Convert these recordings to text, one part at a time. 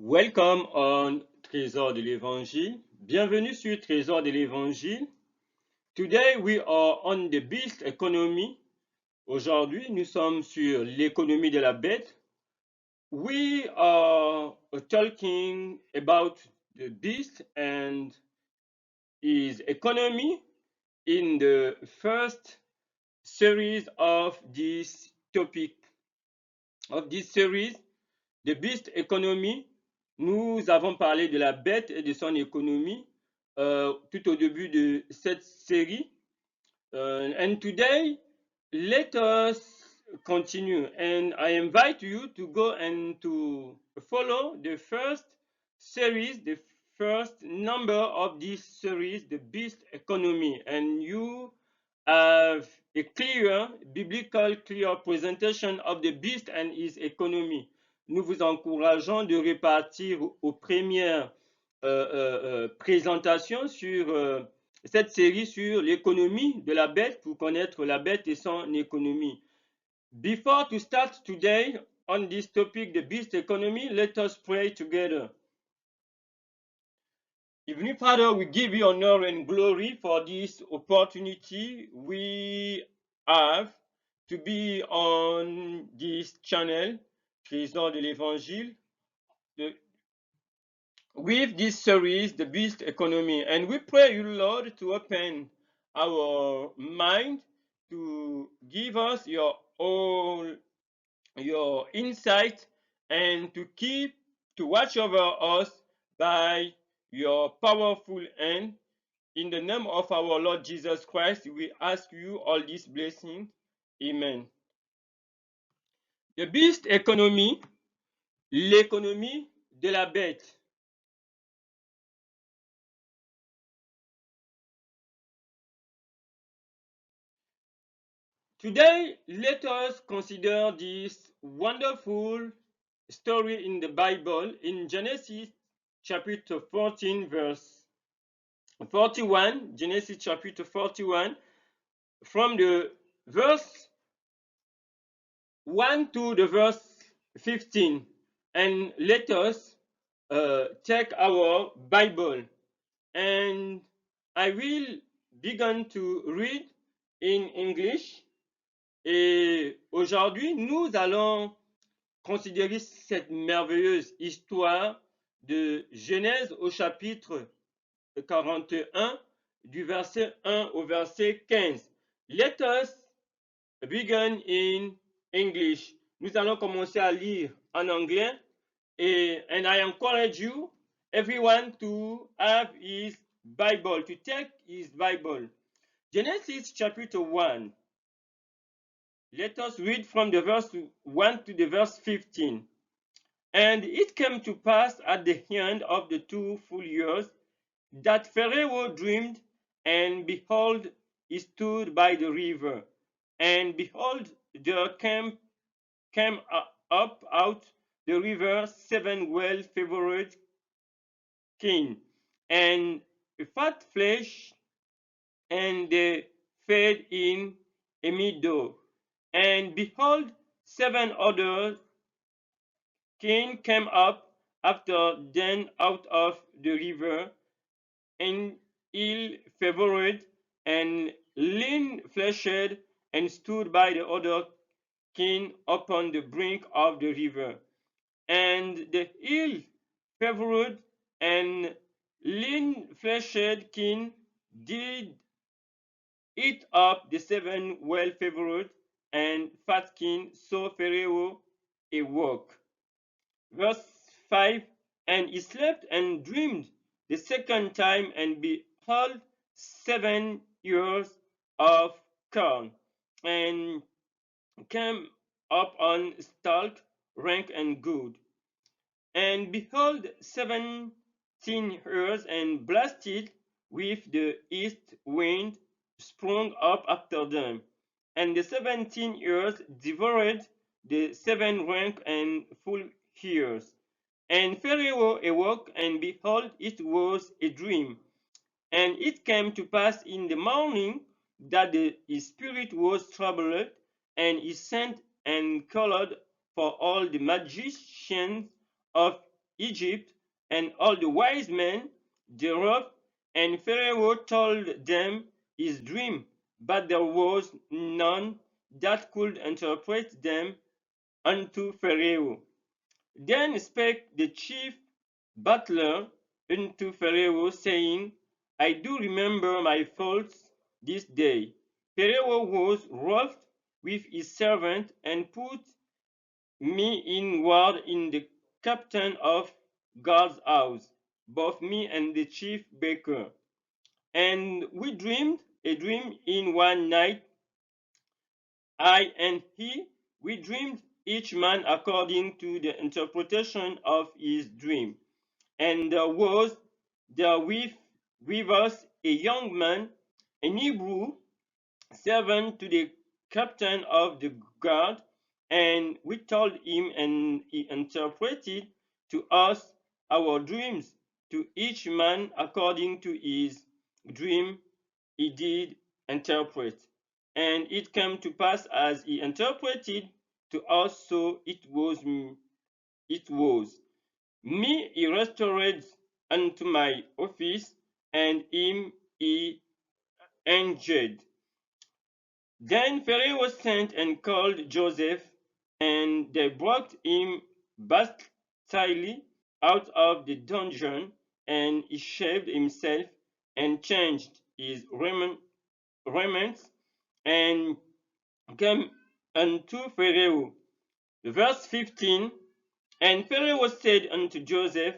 Welcome on Trésor de l'Évangile. Bienvenue sur Trésor de l'Évangile. Today we are on the beast economy. Aujourd'hui, nous sommes sur l'économie de la bête. We are talking about the beast and his economy in the first series of this topic, of this series, the beast economy. Nous avons parlé de la bête et de son économie tout au début de cette série. And today, let us continue. And I invite you to go and to follow the first series, the first number of this series, the beast economy. And you have a clear, biblical, clear presentation of the beast and his economy. Nous vous encourageons de répartir aux premières présentations sur cette série sur l'économie de la bête pour connaître la bête et son économie. Before to start today on this topic, the beast economy, let us pray together. Heavenly Father, we give you honor and glory for this opportunity we have to be on this channel, Trésor de l'Évangile, with this series, The Beast Economy. And we pray you, Lord, to open our mind, to give us your insight, and to watch over us by your powerful hand. In the name of our Lord Jesus Christ, we ask you all these blessings. Amen. The beast economy, l'économie de la bête. Today, let us consider this wonderful story in the Bible in Genesis chapter 14, verse 41. Genesis chapter 41, from the verse 1 to the verse 15. And let us take our Bible. And I will begin to read in English. Et aujourd'hui, nous allons considérer cette merveilleuse histoire de Genèse au chapitre 41, du verset 1 au verset 15. Let us begin in English. Nous allons commencer à lire en anglais. And I encourage you, everyone, to have his Bible, to take his Bible. Genesis chapter 1. Let us read from the verse 1 to the verse 15. And it came to pass at the end of the 2 full years that Pharaoh dreamed, and behold, he stood by the river. And behold, there came up out the river 7 well-favored kings, and fat flesh, and they fed in a meadow. And behold, 7 other kings came up after them out of the river, and ill-favored and lean-fleshed, and stood by the other king upon the brink of the river. And the ill-favored and lean-fleshed king did eat up the 7 well-favored and fat king, so Pharaoh awoke. Verse 5, and he slept and dreamed the second time, and behold, 7 years of corn, and came up on stalk, rank and good. And behold, 17 years, and blasted with the east wind sprung up after them. And the 17 years devoured the 7 rank and full years. And Pharaoh awoke, and behold, it was a dream. And it came to pass in the morning that his spirit was troubled, and he sent and called for all the magicians of Egypt, and all the wise men thereof. And Pharaoh told them his dream, but there was none that could interpret them unto Pharaoh. Then spake the chief butler unto Pharaoh, saying, I do remember my faults this day. Pharaoh was wroth with his servant, and put me in ward in the captain of God's house, both me and the chief baker. And we dreamed a dream in one night, I and he. We dreamed each man according to the interpretation of his dream. And there was there with us a young man, an Hebrew servant to the captain of the guard, and we told him, and he interpreted to us our dreams, to each man according to his dream he did interpret. And it came to pass as he interpreted to us, so it was. It was. Me he restored unto my office, and him he hanged. Then Pharaoh sent and called Joseph, and they brought him bastily out of the dungeon, and he shaved himself and changed his raiments, and came unto Pharaoh. Verse 15. And Pharaoh said unto Joseph,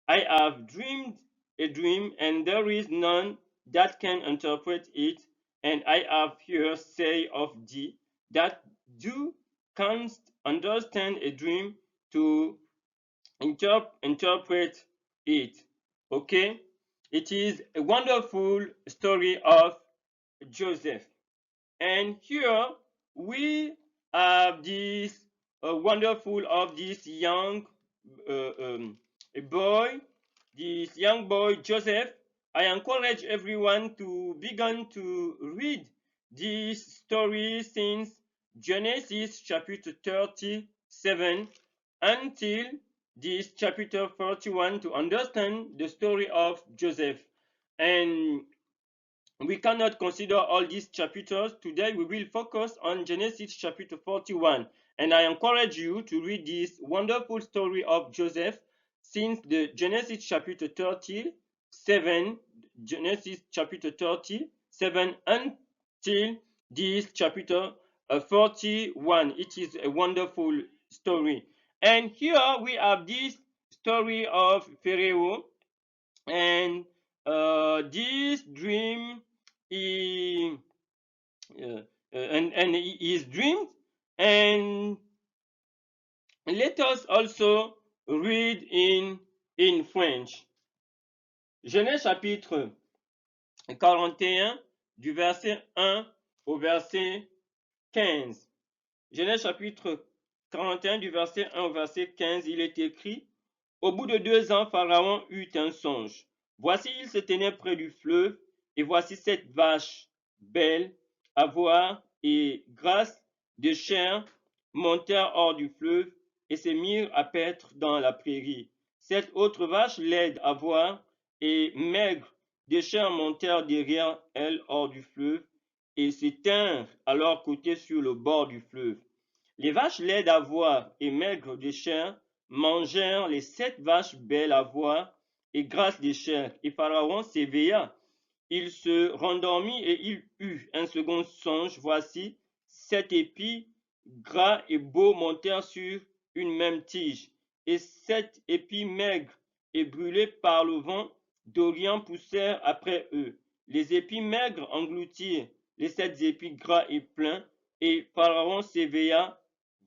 I have dreamed a dream, and there is none that can interpret it. And I have here say of thee, that thou canst understand a dream to interpret it. Okay? It is a wonderful story of Joseph. And here we have this wonderful of this young boy, this young boy Joseph. I encourage everyone to begin to read this story since Genesis chapter 37 until this chapter 41 to understand the story of Joseph. And we cannot consider all these chapters. Today we will focus on Genesis chapter 41. And I encourage you to read this wonderful story of Joseph since the Genesis chapter 37, Genesis chapter 37 until this chapter 41. It is a wonderful story. And here we have this story of Pharaoh, and this dream he and his dreams. And let us also read in French. Genèse chapitre 41 du verset 1 au verset 15. Genèse chapitre 41 du verset 1 au verset 15, il est écrit: Au bout de 2 ans, Pharaon eut un songe. Voici, il se tenait près du fleuve, et voici 7 vaches belles à voir et grasses de chair montèrent hors du fleuve et se mirent à paître dans la prairie. 7 autres vaches laides à voir et maigres de chair montèrent derrière elles hors du fleuve et se tinrent à leur côté sur le bord du fleuve. Les vaches laides à voir et maigres de chair mangèrent les 7 vaches belles à voir et grasses de chair. Et Pharaon s'éveilla. Il se rendormit et il eut un second songe. Voici, 7 épis gras et beaux montèrent sur une même tige. Et 7 épis maigres et brûlés par le vent d'Orient poussèrent après eux. Les épis maigres engloutirent les 7 épis gras et pleins. Et Pharaon s'éveilla.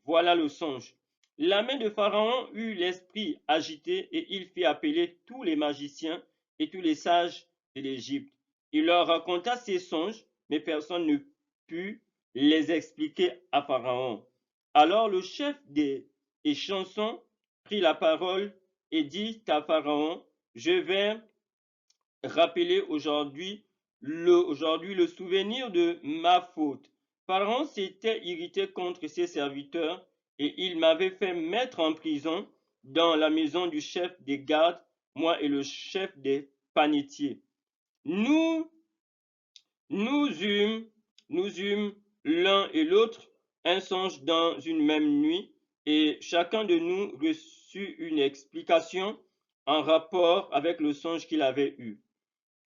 Voilà le songe. La main de Pharaon eut l'esprit agité, et il fit appeler tous les magiciens et tous les sages de l'Égypte. Il leur raconta ses songes, mais personne ne put les expliquer à Pharaon. Alors le chef des chansons prit la parole et dit à Pharaon: Je vais rappeler aujourd'hui le souvenir de ma faute. Pharaon s'était irrité contre ses serviteurs et il m'avait fait mettre en prison dans la maison du chef des gardes, moi et le chef des panetiers. Nous eûmes l'un et l'autre un songe dans une même nuit, et chacun de nous reçut une explication en rapport avec le songe qu'il avait eu.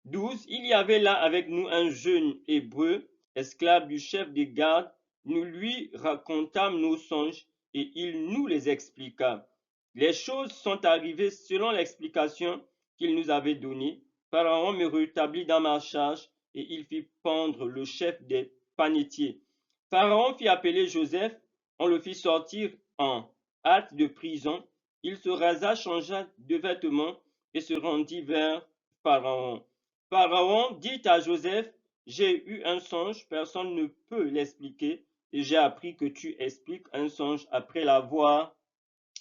12. Il y avait là avec nous un jeune hébreu, esclave du chef des gardes. Nous lui racontâmes nos songes et il nous les expliqua. Les choses sont arrivées selon l'explication qu'il nous avait donnée. Pharaon me rétablit dans ma charge et il fit pendre le chef des panetiers. Pharaon fit appeler Joseph, on le fit sortir en hâte de prison. Il se rasa, changea de vêtements et se rendit vers Pharaon. Pharaon dit à Joseph, j'ai eu un songe, personne ne peut l'expliquer, et j'ai appris que tu expliques un songe après l'avoir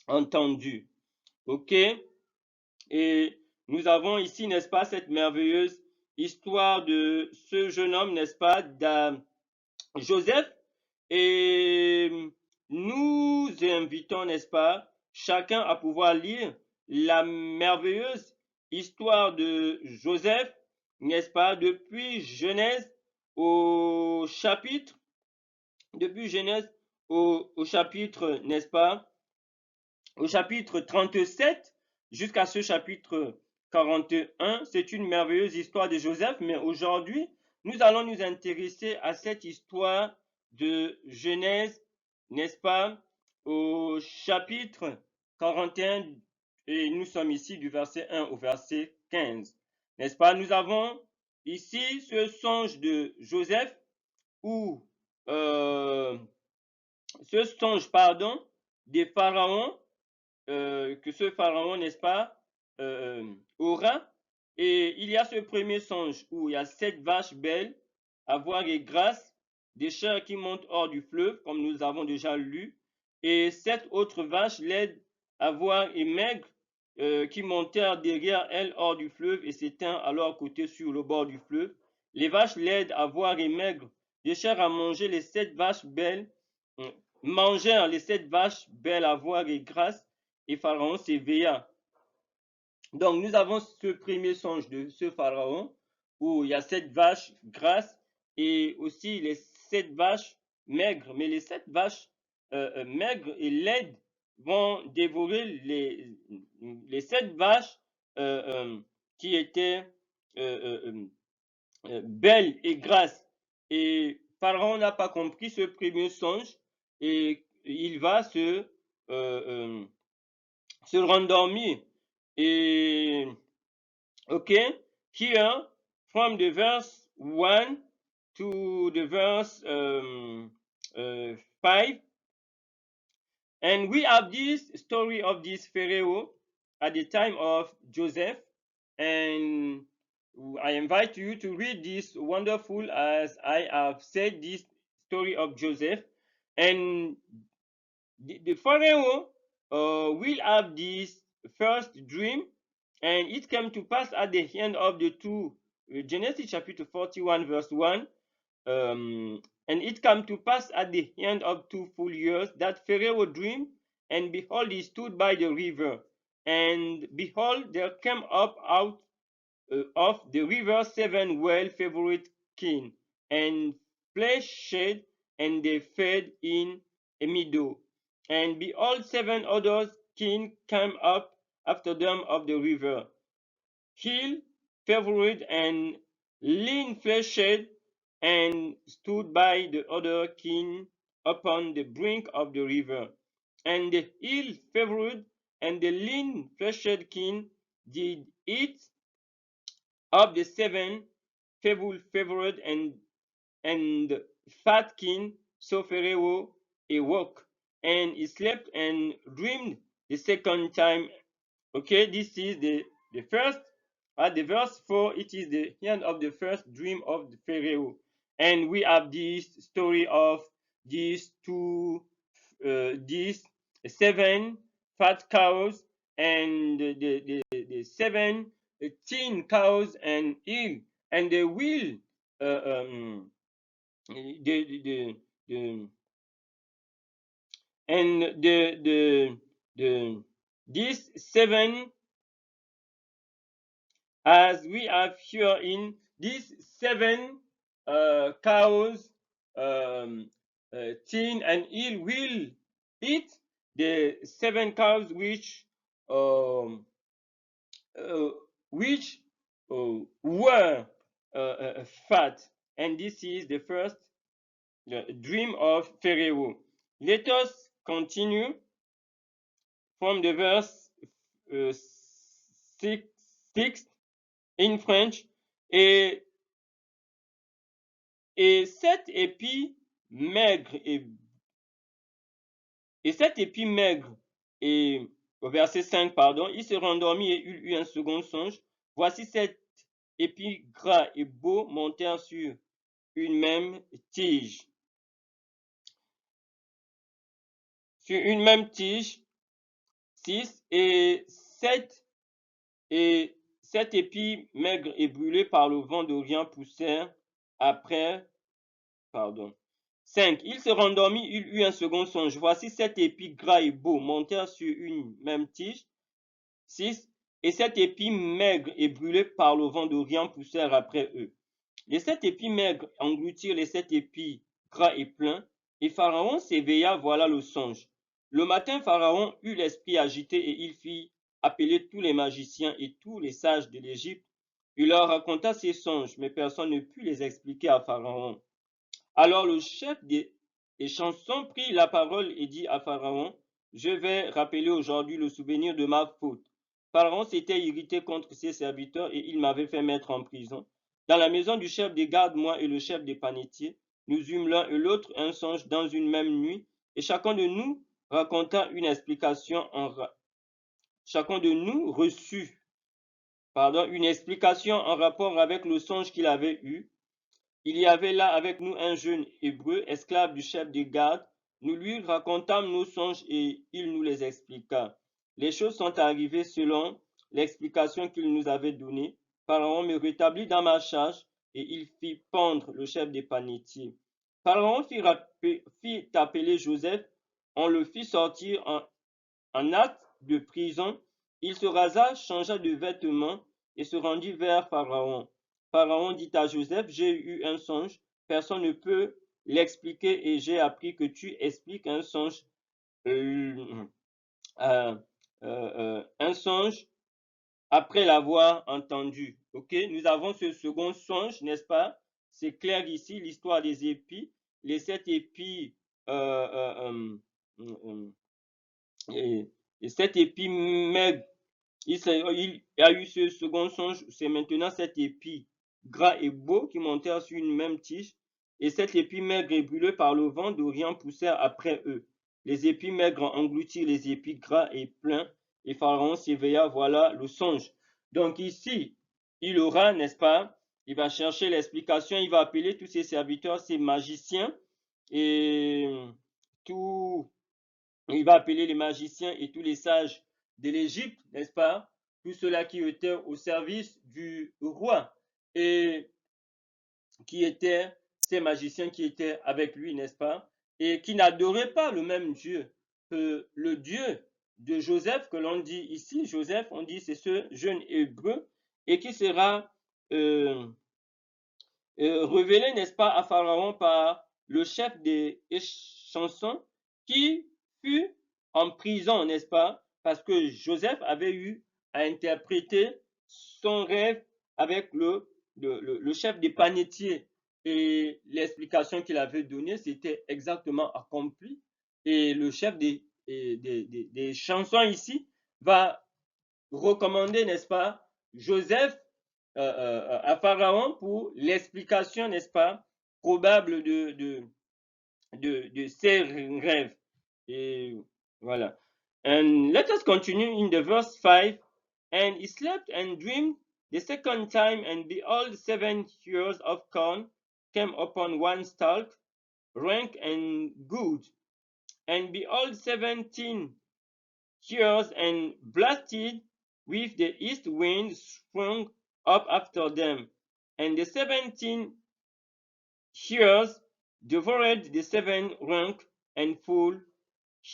entendu. OK? Et nous avons ici, n'est-ce pas, cette merveilleuse histoire de ce jeune homme, n'est-ce pas, Joseph. Et nous invitons, n'est-ce pas, chacun à pouvoir lire la merveilleuse histoire de Joseph, n'est-ce pas, depuis Genèse au chapitre, au chapitre, n'est-ce pas, au chapitre 37 jusqu'à ce chapitre 41. C'est une merveilleuse histoire de Joseph, mais aujourd'hui, nous allons nous intéresser à cette histoire de Genèse, n'est-ce pas, au chapitre 41, et nous sommes ici du verset 1 au verset 15. N'est-ce pas? Nous avons ici ce songe de Joseph où ce songe, pardon, des pharaons que ce pharaon, n'est-ce pas, aura. Et il y a ce premier songe où il y a 7 vaches belles, avoir et grasses, des chèvres qui montent hors du fleuve, comme nous avons déjà lu, et 7 autres vaches laides, avoir et maigres, qui montèrent derrière elles hors du fleuve et s'éteignent à leur côté sur le bord du fleuve. Les vaches laides, avoir et maigres, déchirent à manger les 7 vaches belles, mangèrent les 7 vaches belles, avoir et grasses, et Pharaon s'éveilla. Donc, nous avons ce premier songe de ce Pharaon où il y a 7 vaches grasses et aussi les 7 vaches maigres. Mais les 7 vaches maigres et laides vont dévorer les 7 vaches qui étaient belles et grasses. Et Pharaon n'a pas compris ce premier songe et il va se rendormir. Et okay, here from the verse 1 to the verse 5, and we have this story of this Pharaoh at the time of Joseph, and I invite you to read this wonderful, as I have said, this story of Joseph. And the Pharaoh will have this first dream, and it came to pass at the end of the two, Genesis chapter 41 verse 1, and it came to pass at the end of 2 full years that Pharaoh dreamed, and behold, he stood by the river, and behold, there came up out of the river 7 well-favored kings, and fleshed, and they fed in a meadow. And behold, 7 others kings came up after them of the river, ill favored and lean-fleshed, and stood by the other king upon the brink of the river. And the ill-favored and the lean-fleshed king did eat of the 7 favored and fat king. So Pharaoh awoke, and he slept and dreamed the second time. Okay, this is the first. At the verse 4, it is the end of the first dream of the Pharaoh. And we have this story of these 7 fat cows and the 7 teen cows and ill, and they will the and the These 7, as we have here in these 7 cows, Tin and Il will eat the 7 cows um, uh, which were fat. And this is the first dream of Pharaoh. Let us continue from the verse 6 in French. Et cet épi maigre et cet épi maigre et au verset 5, pardon, il se rendormit et il eut un second songe. Voici 7 épis gras et beaux montèrent sur une même tige. Sur une même tige, 6, et 7 épis maigres et brûlés par le vent d'Orient poussèrent après, pardon. 5. Il se rendormit, il eut un second songe. Voici 7 épis gras et beaux montèrent sur une même tige. 6. Et 7 épis maigres et brûlés par le vent d'Orient poussèrent après eux. Les 7 épis maigres engloutirent les 7 épis gras et pleins, et Pharaon s'éveilla, voilà le songe. Le matin, Pharaon eut l'esprit agité et il fit appeler tous les magiciens et tous les sages de l'Égypte. Il leur raconta ses songes, mais personne ne put les expliquer à Pharaon. Alors le chef des chansons prit la parole et dit à Pharaon, je vais rappeler aujourd'hui le souvenir de ma faute. Pharaon s'était irrité contre ses serviteurs et il m'avait fait mettre en prison. Dans la maison du chef des gardes, moi et le chef des panetiers, nous eûmes l'un et l'autre un songe dans une même nuit, et chacun de nous raconta une explication chacun de nous reçut, une explication en rapport avec le songe qu'il avait eu. Il y avait là avec nous un jeune hébreu, esclave du chef des gardes. Nous lui racontâmes nos songes et il nous les expliqua. Les choses sont arrivées selon l'explication qu'il nous avait donnée. Pharaon me rétablit dans ma charge et il fit pendre le chef des panetiers. Pharaon fit appeler Joseph, on le fit sortir en acte de prison. Il se rasa, changea de vêtements et se rendit vers Pharaon. Pharaon dit à Joseph, j'ai eu un songe, personne ne peut l'expliquer et j'ai appris que tu expliques un songe, un songe après l'avoir entendu. Ok, nous avons ce second songe, n'est-ce pas? C'est clair ici, l'histoire des épis, les 7 épis et 7 épis maigres. Il a eu ce second songe, c'est maintenant 7 épis gras et beaux qui montèrent sur une même tige, et 7 épis maigres et brûlés par le vent d'Orient poussèrent après eux. Les épis maigres engloutirent les épis gras et pleins, et Pharaon s'éveilla, voilà le songe. Donc ici, il aura, n'est-ce pas, il va chercher l'explication, il va appeler tous ses serviteurs, ses magiciens, et il va appeler les magiciens et tous les sages de l'Égypte, n'est-ce pas? Tous ceux-là qui étaient au service du roi et qui étaient ces magiciens qui étaient avec lui, n'est-ce pas? Et qui n'adoraient pas le même Dieu que le Dieu de Joseph, que l'on dit ici. Joseph, on dit c'est ce jeune hébreu et qui sera révélé, n'est-ce pas, à Pharaon par le chef des chansons qui fut en prison, n'est-ce pas, parce que Joseph avait eu à interpréter son rêve avec le chef des panetiers et l'explication qu'il avait donnée, c'était exactement accompli et le chef des chansons ici va recommander, n'est-ce pas, Joseph à Pharaon pour l'explication, n'est-ce pas, probable de ses rêves. Et voilà. And let us continue in the verse 5. And he slept and dreamed the second time, and behold, 7 ears of corn came upon one stalk, rank and good. And behold, 17 ears and blasted with the east wind sprung up after them, and the 17 ears devoured the 7 rank and full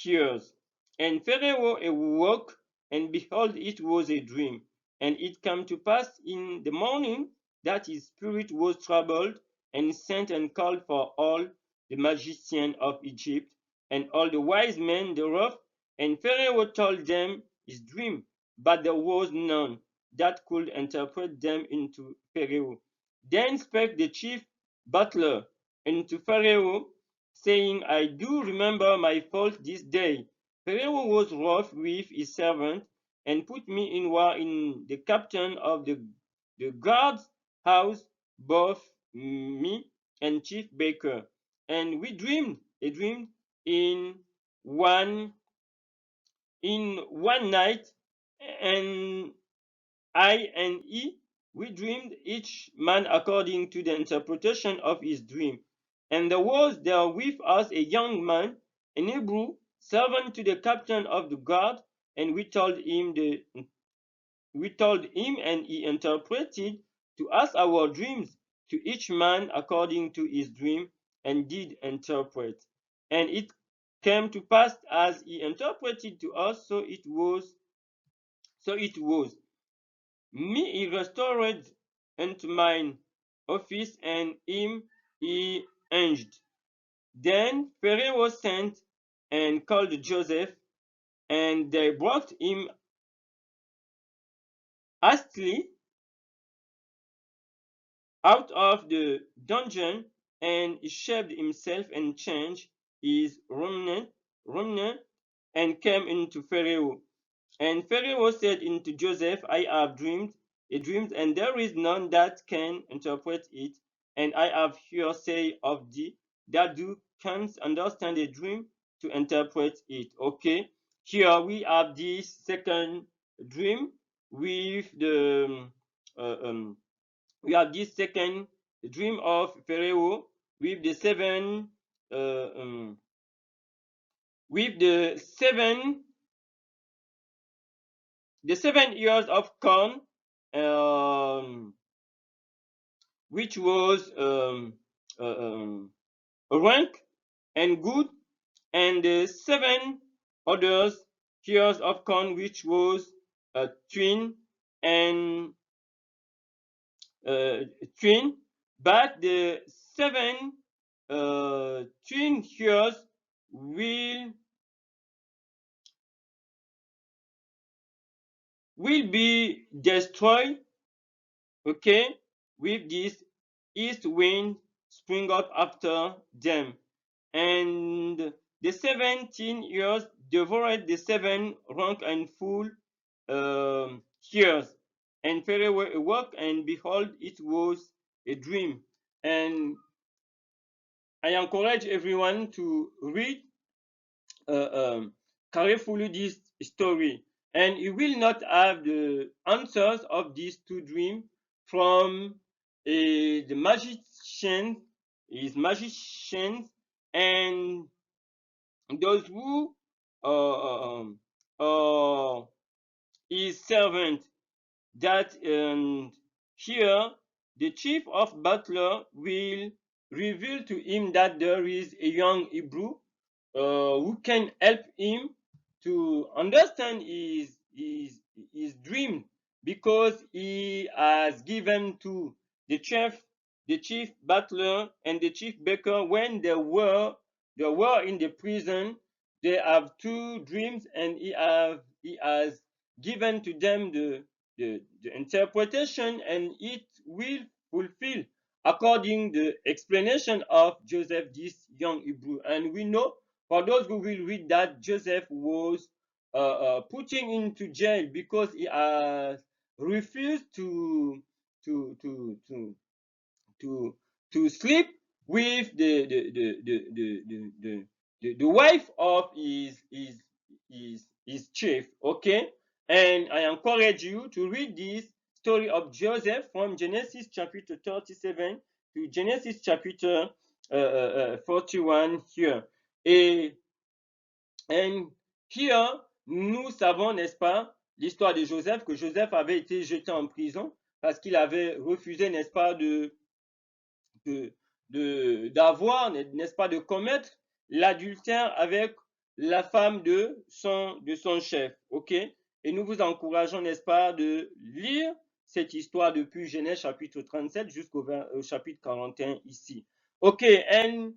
ears. And Pharaoh awoke and behold, it was a dream. And it came to pass in the morning that his spirit was troubled, and he sent and called for all the magicians of Egypt, and all the wise men thereof. And Pharaoh told them his dream, but there was none that could interpret them unto Pharaoh. Then spake the chief butler unto Pharaoh, saying, I do remember my fault this day. Pharaoh was wroth with his servant, and put me in war in the captain of the guard's house, both me and chief baker. And we dreamed a dream in one night, and I and he, we dreamed each man according to the interpretation of his dream. And there was there with us a young man, an Hebrew, servant to the captain of the guard, and we told him, and he interpreted to us our dreams, to each man according to his dream, and did interpret. And it came to pass as he interpreted to us, so it was. Me he restored unto mine office, and him he hanged. Then Pharaoh sent and called Joseph, and they brought him hastily out of the dungeon, and he shaved himself and changed his raiment, and came into Pharaoh. And Pharaoh said unto Joseph, I have dreamed a dream, and there is none that can interpret it. And I have hearsay of thee that thou canst understand a dream to interpret it. Okay, here we have this second dream with the we have this second dream of Pharaoh with the seven uh, um, with the 7 years of corn, which was rank and good, and the 7 others years of corn, which was twin and twin, but the 7 twin years will be destroyed, okay, with this east wind spring up after them. And the 17 years devoured the 7 rank and full years. And Pharaoh awoke, and behold, it was a dream. And I encourage everyone to read carefully this story, and you will not have the answers of these two dreams from the magician, his magicians, and those who are his servant. That here the chief of butler will reveal to him that there is a young Hebrew who can help him to understand his dream, because he has given to the chief butler and the chief baker, when they were in the prison. They have two dreams, and he has given to them the interpretation, and it will fulfill according the explanation of Joseph, this young Hebrew. And we know, for those who will read, that Joseph was putting into jail because he has refused to to to to to sleep with the wife of his chief. Okay, and I encourage you to read this story of Joseph from Genesis chapter 37 to Genesis chapter 41 here. Et here, nous savons, n'est-ce pas, l'histoire de Joseph, que Joseph avait été jeté en prison parce qu'il avait refusé, n'est-ce pas, d'avoir, n'est-ce pas, de commettre l'adultère avec la femme de son chef. Ok, et nous vous encourageons, n'est-ce pas, de lire cette histoire depuis Genèse chapitre 37 jusqu'au chapitre 41 ici. Okay, and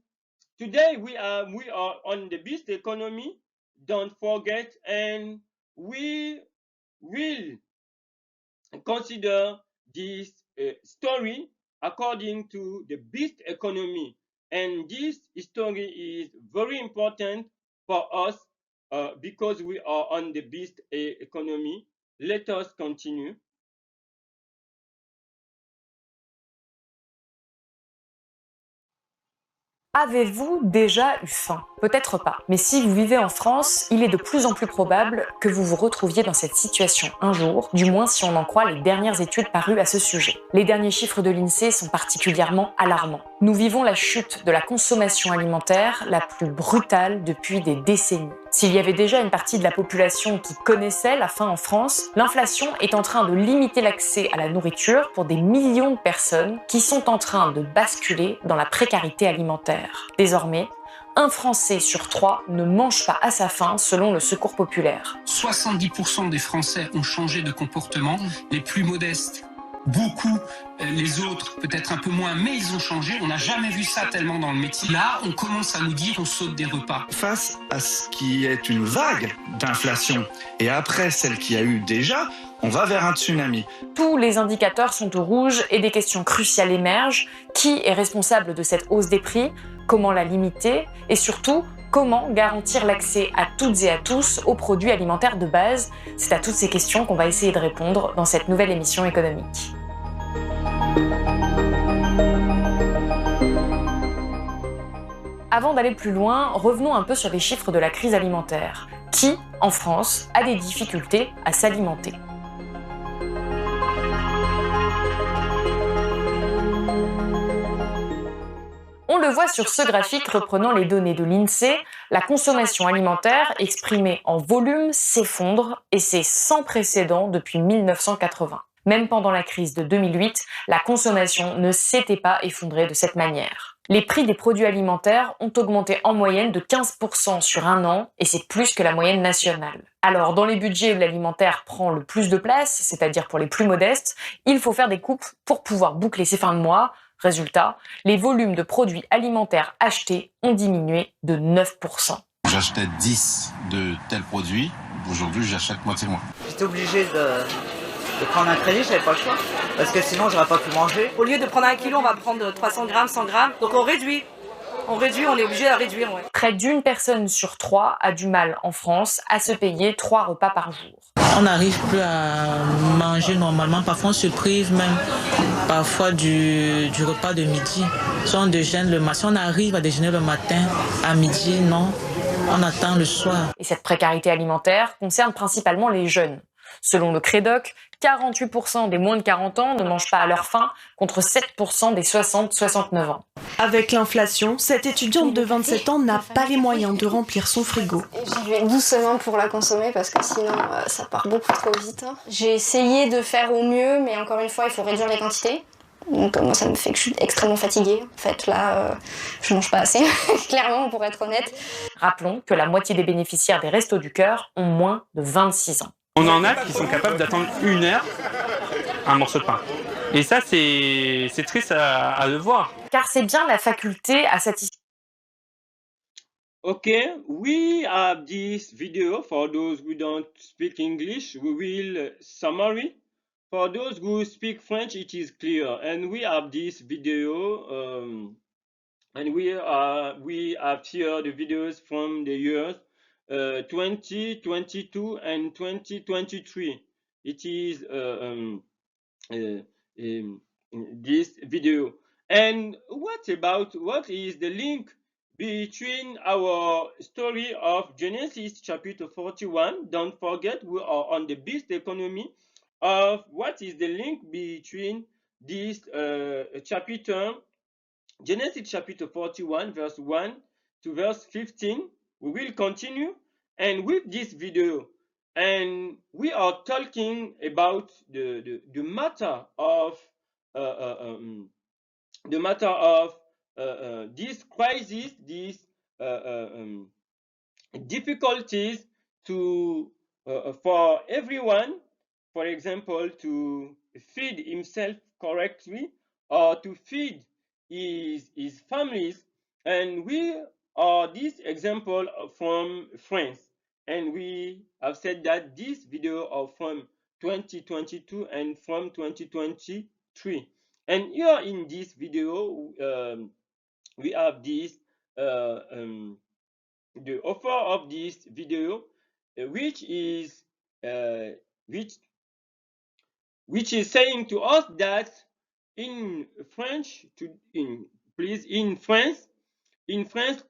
today we are on the beast economy. Don't forget, and we will consider this story according to the beast economy. And this story is very important for us because we are on the beast economy. Let us continue. Avez-vous déjà eu faim? Peut-être pas. Mais si vous vivez en France, il est de plus en plus probable que vous vous retrouviez dans cette situation un jour, du moins si on en croit les dernières études parues à ce sujet. Les derniers chiffres de l'INSEE sont particulièrement alarmants. Nous vivons la chute de la consommation alimentaire la plus brutale depuis des décennies. S'il y avait déjà une partie de la population qui connaissait la faim en France, l'inflation est en train de limiter l'accès à la nourriture pour des millions de personnes qui sont en train de basculer dans la précarité alimentaire. Désormais, un Français sur 3 ne mange pas à sa faim selon le Secours populaire. 70% des Français ont changé de comportement, les plus modestes. Beaucoup, les autres peut-être un peu moins, mais ils ont changé. On n'a jamais vu ça tellement dans le métier. Là, on commence à nous dire on saute des repas. Face à ce qui est une vague d'inflation et après celle qu'il y a eu déjà, on va vers un tsunami. Tous les indicateurs sont au rouge et des questions cruciales émergent. Qui est responsable de cette hausse des prix? Comment la limiter? Et surtout, comment garantir l'accès à toutes et à tous aux produits alimentaires de base? C'est à toutes ces questions qu'on va essayer de répondre dans cette nouvelle émission économique. Avant d'aller plus loin, revenons un peu sur les chiffres de la crise alimentaire. Qui, en France, a des difficultés à s'alimenter? On le voit sur ce graphique reprenant les données de l'INSEE, la consommation alimentaire exprimée en volume s'effondre et c'est sans précédent depuis 1980. Même pendant la crise de 2008, la consommation ne s'était pas effondrée de cette manière. Les prix des produits alimentaires ont augmenté en moyenne de 15% sur un an et c'est plus que la moyenne nationale. Alors, dans les budgets où l'alimentaire prend le plus de place, c'est-à-dire pour les plus modestes, il faut faire des coupes pour pouvoir boucler ses fins de mois. Résultat, les volumes de produits alimentaires achetés ont diminué de 9%. J'achetais 10 de tels produits, aujourd'hui j'achète moitié moins. J'étais obligé de prendre un crédit, j'avais pas le choix, parce que sinon j'aurais pas pu manger. Au lieu de prendre 1 kilo, on va prendre 300 grammes, 100 grammes, donc on réduit. On est obligé de réduire. Ouais. Près d'une personne sur 3 a du mal en France à se payer 3 repas par jour. On n'arrive plus à manger normalement, parfois on se prive même parfois du repas de midi. Soit on déjeune le matin, si on arrive à déjeuner le matin, à midi, non, on attend le soir. Et cette précarité alimentaire concerne principalement les jeunes. Selon le Crédoc, 48% des moins de 40 ans ne mangent pas à leur faim, contre 7% des 60-69 ans. Avec l'inflation, cette étudiante de 27 ans n'a pas les moyens de remplir son frigo. J'y vais doucement pour la consommer parce que sinon ça part beaucoup trop vite. J'ai essayé de faire au mieux, mais encore une fois, il faut réduire les quantités. Donc moi, ça me fait que je suis extrêmement fatiguée. En fait, là, je mange pas assez, clairement, pour être honnête. Rappelons que la moitié des bénéficiaires des Restos du Cœur ont moins de 26 ans. On en a qui sont capables d'attendre 1 heure un morceau de pain. Et ça, c'est triste à le voir. Car c'est bien la faculté à satisfaire. Okay, we have this video. For those who don't speak English, we will summary. For those who speak French, it is clear. And we have this video, and we have here the videos from the years 2022 and 2023. It is this video. And what is the link between our story of Genesis chapter 41? Don't forget, we are on the beast economy. Of what is the link between this chapter, Genesis chapter 41, verse 1 to verse 15. We will continue, and with this video, and we are talking about the matter of this crisis, these difficulties to for everyone, for example, to feed himself correctly or to feed his families. And we are this example from France. And we have said that this video are from 2022 and from 2023. And here in this video, we have this the author of this video, which is saying to us that in France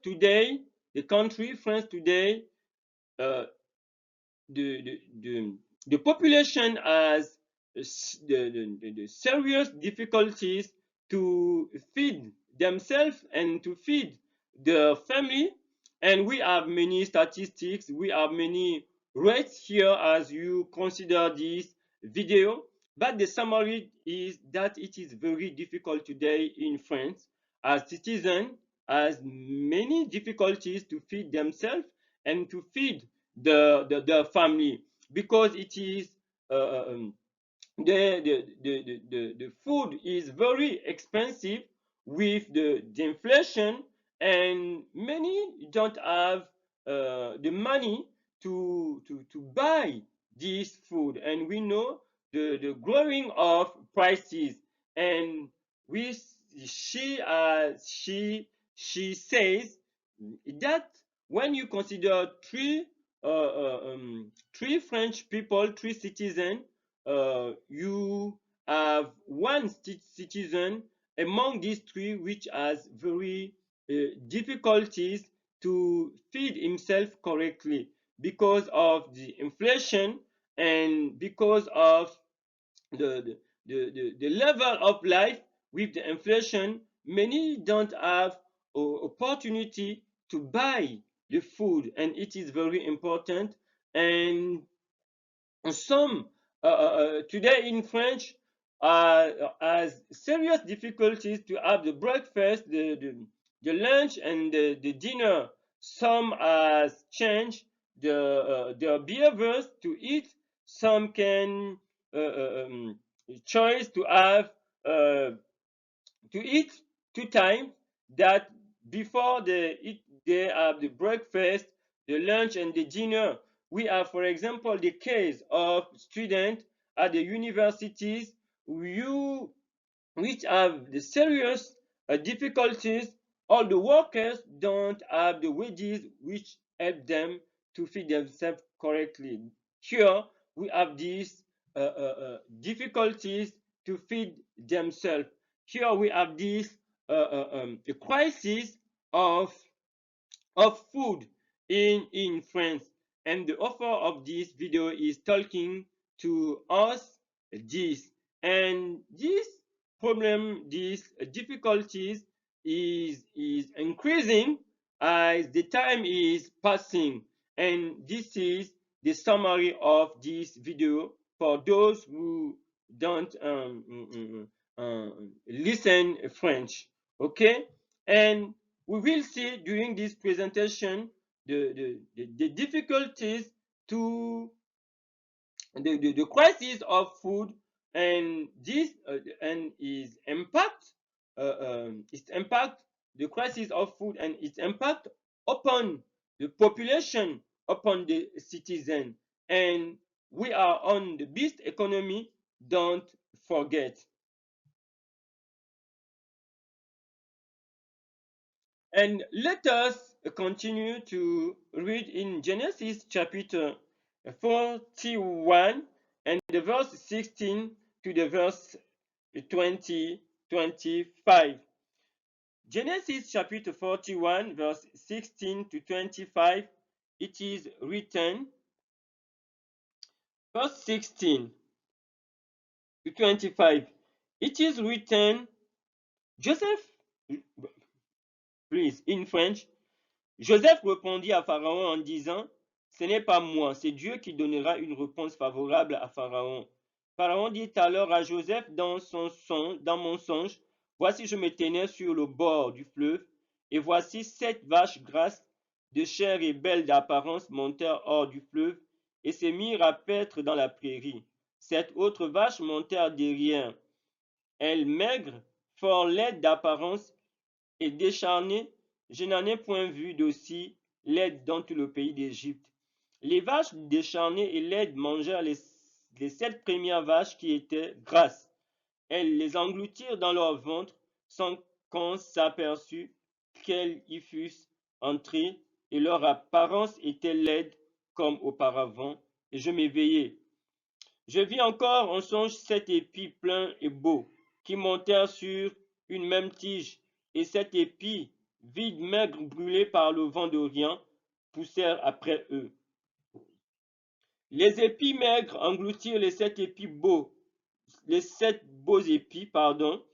today, the country France today, the population has the serious difficulties to feed themselves and to feed their family. And we have many statistics, we have many rates here as you consider this video. But the summary is that it is very difficult today in France, as citizens has many difficulties to feed themselves and to feed the family, because it is the food is very expensive with the inflation, and many don't have the money to buy this food. And we know the growing of prices. And she says that when you consider three French people, three citizens, you have one citizen among these three which has very difficulties to feed himself correctly because of the inflation and because of the level of life. With the inflation, many don't have opportunity to buy the food, and it is very important. And some today in French has serious difficulties to have the breakfast, the lunch, and the dinner. Some has changed their behaviors to eat. Some can choose to have to eat 2 times, that before they have the breakfast, the lunch, and the dinner. We have, for example, the case of students at the universities which have the serious difficulties. All the workers don't have the wages which help them to feed themselves correctly. Here we have these difficulties to feed themselves. Here we have this a crisis of food in France. And the author of this video is talking to us this. And this problem, these difficulties is increasing as the time is passing. And this is the summary of this video for those who don't listen French. Okay, and we will see during this presentation the difficulties to the crisis of food, and this and its impact, the crisis of food and its impact upon the population, upon the citizen. And we are on the beast economy, don't forget. And let us continue to read in Genesis chapter 41 and the verse 16 to the verse 25. Genesis chapter 41 verse 16 to 25, it is written, verse 16 to 25, it is written, Joseph, please, in French, Joseph répondit à Pharaon en disant, ce n'est pas moi, c'est Dieu qui donnera une réponse favorable à Pharaon. Pharaon dit alors à Joseph dans mon songe, voici je me tenais sur le bord du fleuve, et voici 7 vaches grasses de chair et belles d'apparence montèrent hors du fleuve, et se mirent à paître dans la prairie. 7 autres vaches montèrent derrière. Elles maigres, fort laides d'apparence et décharnées, je n'en ai point vu d'aussi laides dans tout le pays d'Égypte. Les vaches décharnées et laides mangèrent les 7 premières vaches qui étaient grasses. Elles les engloutirent dans leur ventre sans qu'on s'aperçût qu'elles y fussent entrées, et leur apparence était laide comme auparavant, et je m'éveillai. Je vis encore en songe 7 épis pleins et beaux, qui montèrent sur une même tige, et 7 épis, vides, maigres, brûlés par le vent d'Orient, poussèrent après eux. Les épis maigres engloutirent les 7 épis beaux, les 7 beaux épis, pardon.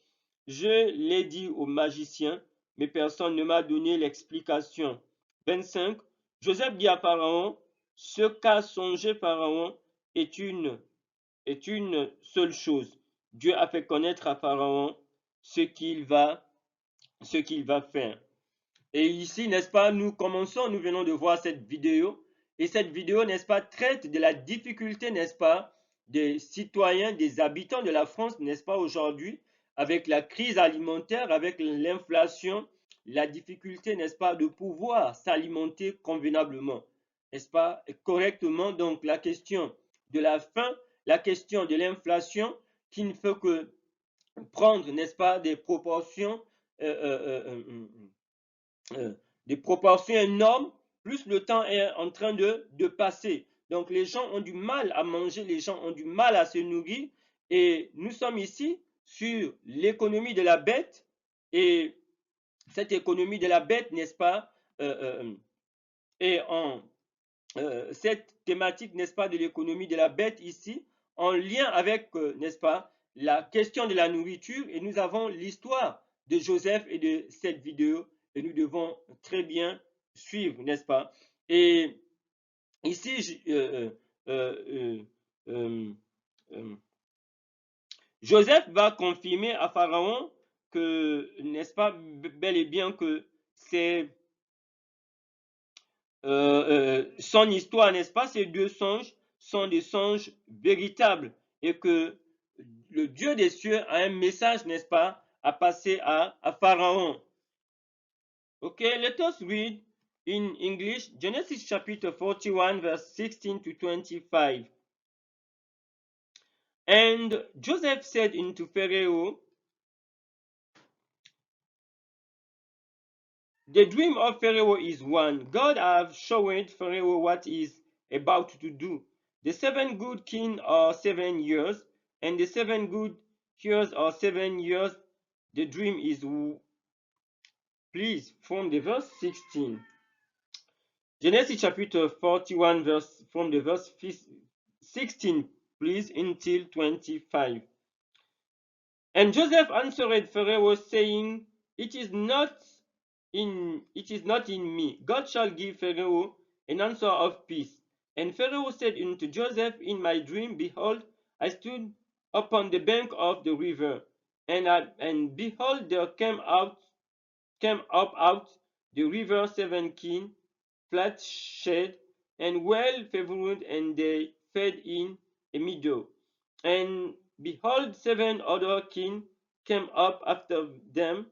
Je l'ai dit aux magiciens, mais personne ne m'a donné l'explication. 25. Joseph dit à Pharaon, ce qu'a songé Pharaon est une seule chose. Dieu a fait connaître à Pharaon ce qu'il va faire. Et ici, n'est-ce pas, nous venons de voir cette vidéo. Et cette vidéo, n'est-ce pas, traite de la difficulté, n'est-ce pas, des citoyens, des habitants de la France, n'est-ce pas, aujourd'hui, avec la crise alimentaire, avec l'inflation, la difficulté, n'est-ce pas, de pouvoir s'alimenter convenablement, n'est-ce pas, correctement. Donc, la question de la faim, la question de l'inflation, qui ne fait que prendre, n'est-ce pas, des proportions énormes, plus le temps est en train de passer. Donc les gens ont du mal à manger, les gens ont du mal à se nourrir, et nous sommes ici sur l'économie de la bête, et cette économie de la bête, n'est-ce pas, et cette thématique, n'est-ce pas, de l'économie de la bête ici, en lien avec, n'est-ce pas, la question de la nourriture, et nous avons l'histoire de Joseph et de cette vidéo, et nous devons très bien suivre, n'est-ce pas? Et ici, Joseph va confirmer à Pharaon que, n'est-ce pas, bel et bien que c'est son histoire, n'est-ce pas, ces 2 songes sont des songes véritables, et que le Dieu des cieux a un message, n'est-ce pas, à passer à Pharaon. Okay, let us read in English Genesis chapter 41 verse 16 to 25. And Joseph said unto Pharaoh, the dream of Pharaoh is one. God hath showed Pharaoh what is about to do. The 7 good kings are 7 years, and the 7 good years are 7 years. The dream is, please, from the verse 16. Genesis chapter 41 from the verse 16, please, until 25. And Joseph answered Pharaoh, saying, It is not in me. God shall give Pharaoh an answer of peace. And Pharaoh said unto Joseph in my dream, Behold, I stood upon the bank of the river, and behold, there came up out the river 7 kings, flat-shod and well favored, and they fed in a meadow. And behold, 7 other kings came up after them,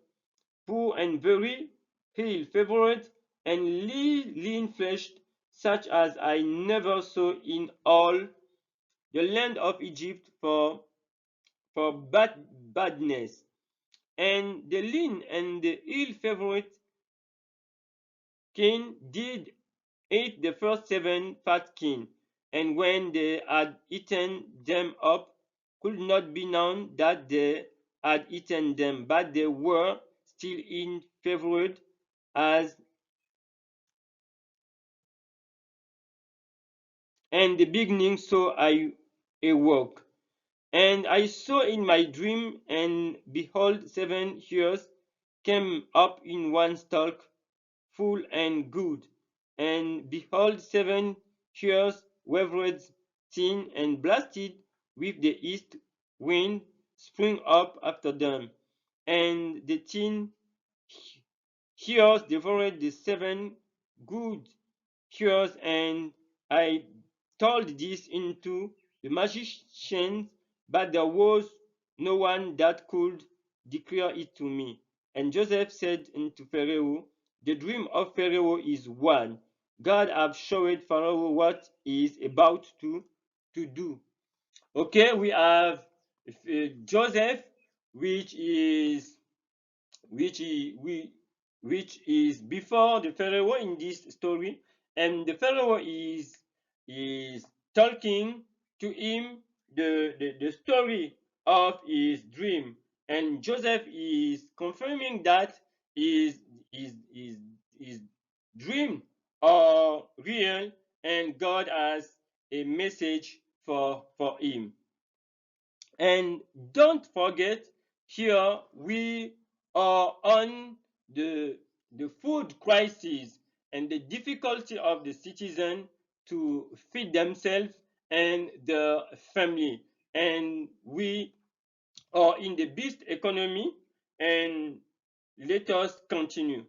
poor and very ill favored, and lean-fleshed, such as I never saw in all the land of Egypt for badness. And the lean and the ill-favored king did eat the first 7 fat kings, and when they had eaten them up, could not be known that they had eaten them, but they were still in favored as and the beginning. So I awoke, and I saw in my dream, and behold, 7 ears came up in one stalk, full and good, and behold, 7 ears wavered, thin, and blasted with the east wind sprung up after them, and the thin ears devoured the 7 good ears, and I told this into the magicians, but there was no one that could declare it to me. And Joseph said unto Pharaoh, the dream of Pharaoh is one. God have showed Pharaoh what he is about to do. Okay, we have Joseph, which is before the Pharaoh in this story, and the Pharaoh is talking to him the story of his dream, and Joseph is confirming that his dream are real, and God has a message for him. And don't forget, here we are on the food crisis and the difficulty of the citizen to feed themselves and their family. And we are in the beast economy, and let us continue.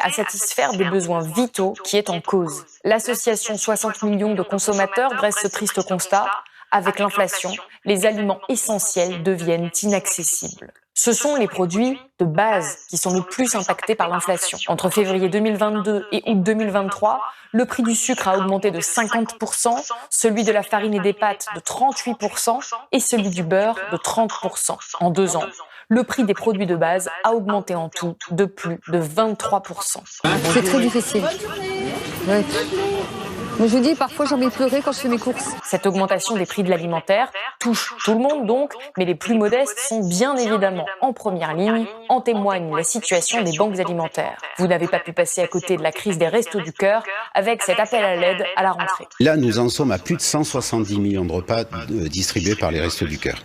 À satisfaire des besoins vitaux qui est en cause. L'association 60 millions de consommateurs dresse ce triste constat. Avec l'inflation, les aliments essentiels deviennent inaccessibles. Ce sont les produits de base qui sont le plus impactés par l'inflation. Entre février 2022 et août 2023, le prix du sucre a augmenté de 50%, celui de la farine et des pâtes de 38% et celui du beurre de 30% en 2 ans. Le prix des produits de base a augmenté en tout de plus de 23%. C'est très difficile. Ouais. Moi je vous dis, parfois j'ai envie de pleurer quand je fais mes courses. Cette augmentation des prix de l'alimentaire touche tout le monde donc, mais les plus modestes sont bien évidemment en première ligne. En témoigne la situation des banques alimentaires. Vous n'avez pas pu passer à côté de la crise des Restos du Cœur avec cet appel à l'aide à la rentrée. Là, nous en sommes à plus de 170 millions de repas distribués par les Restos du Cœur.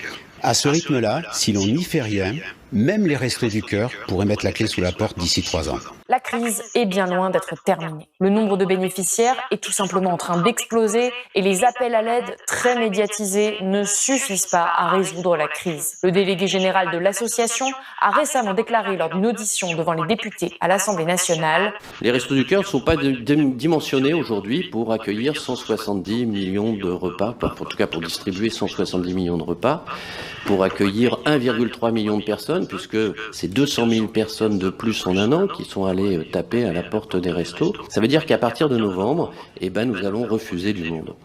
À ce rythme-là, si l'on n'y fait rien, même les Restos du Cœur pourraient mettre la clé sous la porte d'ici 3 ans. La crise est bien loin d'être terminée. Le nombre de bénéficiaires est tout simplement en train d'exploser et les appels à l'aide très médiatisés ne suffisent pas à résoudre la crise. Le délégué général de l'association a récemment déclaré lors d'une audition devant les députés à l'Assemblée nationale: les Restos du Cœur ne sont pas dimensionnés aujourd'hui pour accueillir 170 millions de repas, en tout cas pour distribuer 170 millions de repas, pour accueillir 1,3 million de personnes, puisque c'est 200 000 personnes de plus en un an qui sont allées taper à la porte des restos. Ça veut dire qu'à partir de novembre, nous allons refuser du monde.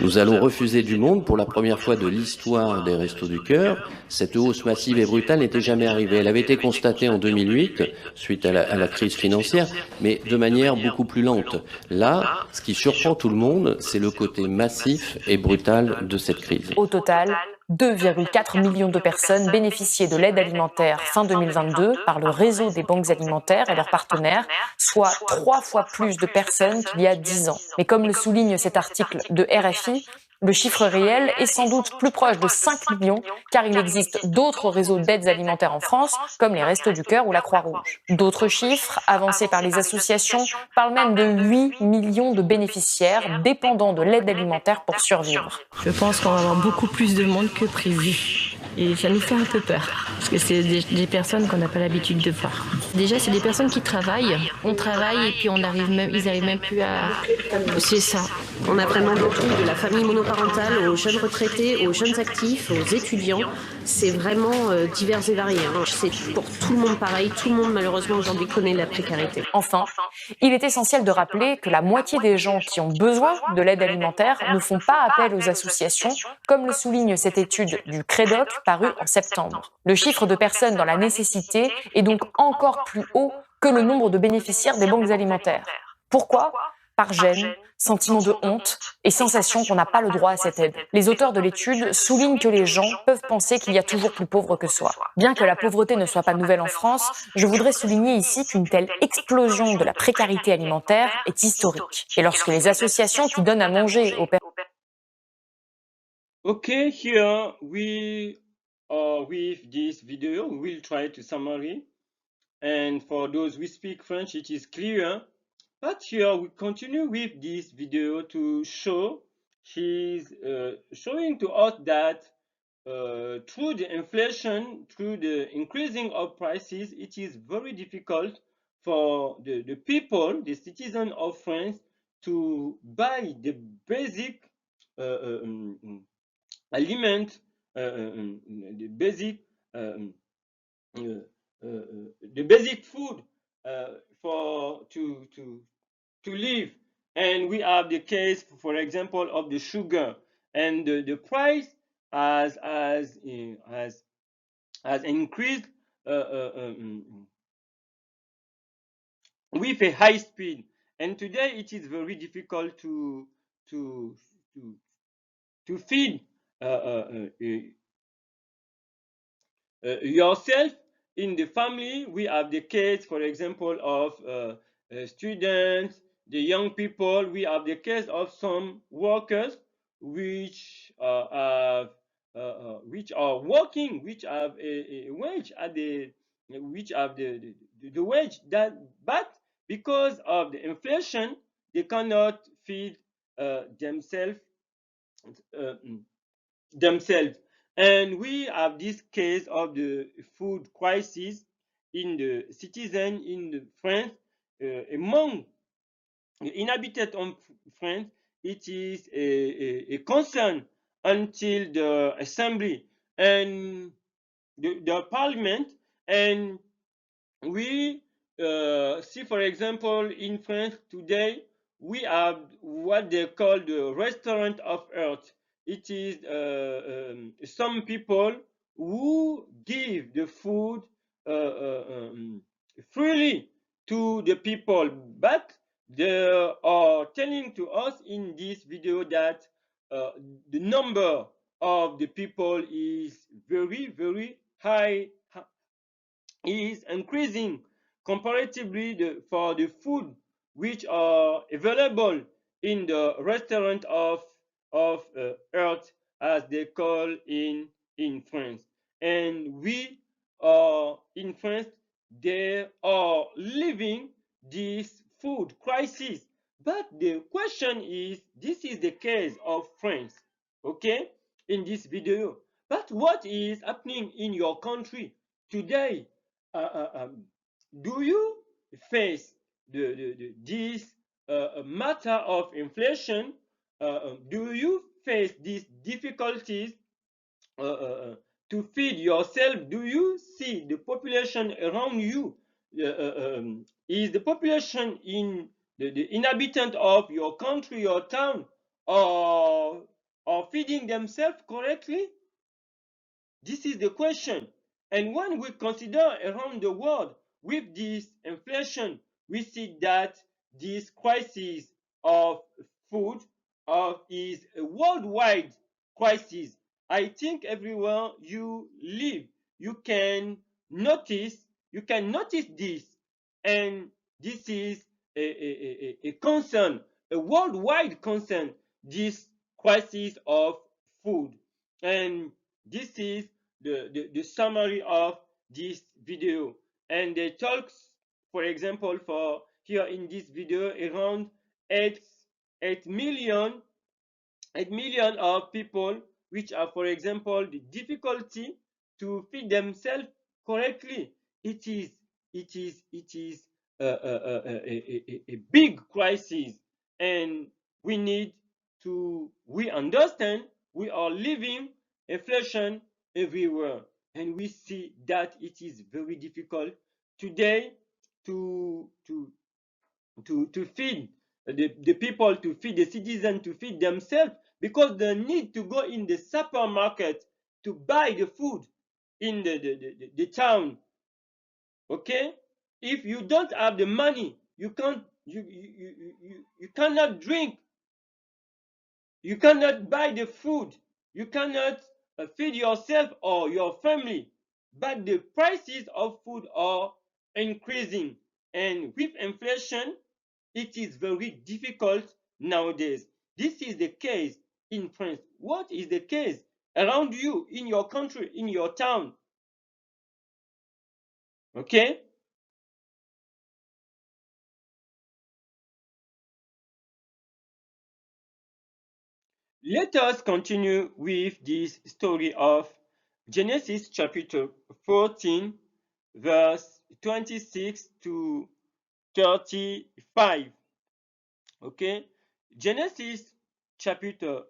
Nous allons refuser du monde pour la première fois de l'histoire des Restos du Cœur. Cette hausse massive et brutale n'était jamais arrivée. Elle avait été constatée en 2008, suite à la crise financière, mais de manière beaucoup plus lente. Là, ce qui surprend tout le monde, c'est le côté massif et brutal de cette crise. Au total, 2,4 millions de personnes bénéficiaient de l'aide alimentaire fin 2022 par le réseau des banques alimentaires et leurs partenaires, soit 3 fois plus de personnes qu'il y a 10 ans. Mais comme le souligne cet article de RFI, le chiffre réel est sans doute plus proche de 5 millions, car il existe d'autres réseaux d'aides alimentaires en France, comme les Restos du Cœur ou la Croix-Rouge. D'autres chiffres, avancés par les associations, parlent même de 8 millions de bénéficiaires dépendant de l'aide alimentaire pour survivre. Je pense qu'on va avoir beaucoup plus de monde que prévu. Et ça nous fait un peu peur, parce que c'est des personnes qu'on n'a pas l'habitude de voir. Déjà, c'est des personnes qui travaillent. On travaille et puis ils arrivent même plus à... C'est ça. On a vraiment de tout, de la famille monoparentale aux jeunes retraités, aux jeunes actifs, aux étudiants. C'est vraiment divers et varié. C'est pour tout le monde pareil. Tout le monde, malheureusement, aujourd'hui connaît la précarité. Enfin, il est essentiel de rappeler que la moitié des gens qui ont besoin de l'aide alimentaire ne font pas appel aux associations, comme le souligne cette étude du Crédoc parue en septembre. Le chiffre de personnes dans la nécessité est donc encore plus haut que le nombre de bénéficiaires des banques alimentaires. Pourquoi ? Par gêne, sentiment de honte et sensation qu'on n'a pas le droit à cette aide. Les auteurs de l'étude soulignent que les gens peuvent penser qu'il y a toujours plus pauvres que soi. Bien que la pauvreté ne soit pas nouvelle en France, je voudrais souligner ici qu'une telle explosion de la précarité alimentaire est historique. Et lorsque les associations qui donnent à manger aux personnes... Okay, here we are with this video. We will try to summary. And for those who speak French, it is clear. But here we continue with this video to show, she's showing to us that through the inflation, through the increasing of prices, it is very difficult for the people, the citizens of France, to buy the basic element, the basic food for to live. And we have the case, for example, of the sugar, and the price has increased with a high speed. And today it is very difficult to feed yourself in the family. We have the case, for example, of students, the young people. We have the case of some workers which are working, which have a wage at which have the wage that, but because of the inflation, they cannot feed themselves. And we have this case of the food crisis in the citizen in France, among the inhabitants of France. It is a concern until the assembly and the parliament. And we see, for example, in France today, we have what they call the restaurant of earth. It is some people who give the food freely to the people, but they are telling to us in this video that the number of the people is very high, is increasing comparatively for the food which are available in the restaurant of earth, as they call in France. And we are in France, they are living this food crisis. But the question is, this is the case of France, okay, in this video. But what is happening in your country today? Do you face this matter of inflation? Do you face these difficulties to feed yourself? Do you see the population around you? Is the population in the inhabitant of your country, your town, are feeding themselves correctly? This is the question. And when we consider around the world with this inflation, we see that this crisis of food is a worldwide crisis. I think everywhere you live, you can notice this, and this is a concern, a worldwide concern, this crisis of food. And this is the summary of this video. And they talk, for example, for here in this video, around 8 million of people which are, for example, the difficulty to feed themselves correctly. It is a big crisis, and we understand we are living inflation everywhere, and we see that it is very difficult today to feed the people, to feed the citizens, to feed themselves, because they need to go in the supermarket to buy the food in the town. Okay, if you don't have the money, you cannot drink, you cannot buy the food, you cannot feed yourself or your family. But the prices of food are increasing, and with inflation, it is very difficult nowadays. This is the case in France. What is the case around you, in your country, in your town? Okay? Let us continue with this story of Genesis chapter 14, verse 26 to 35. Okay, Genesis chapter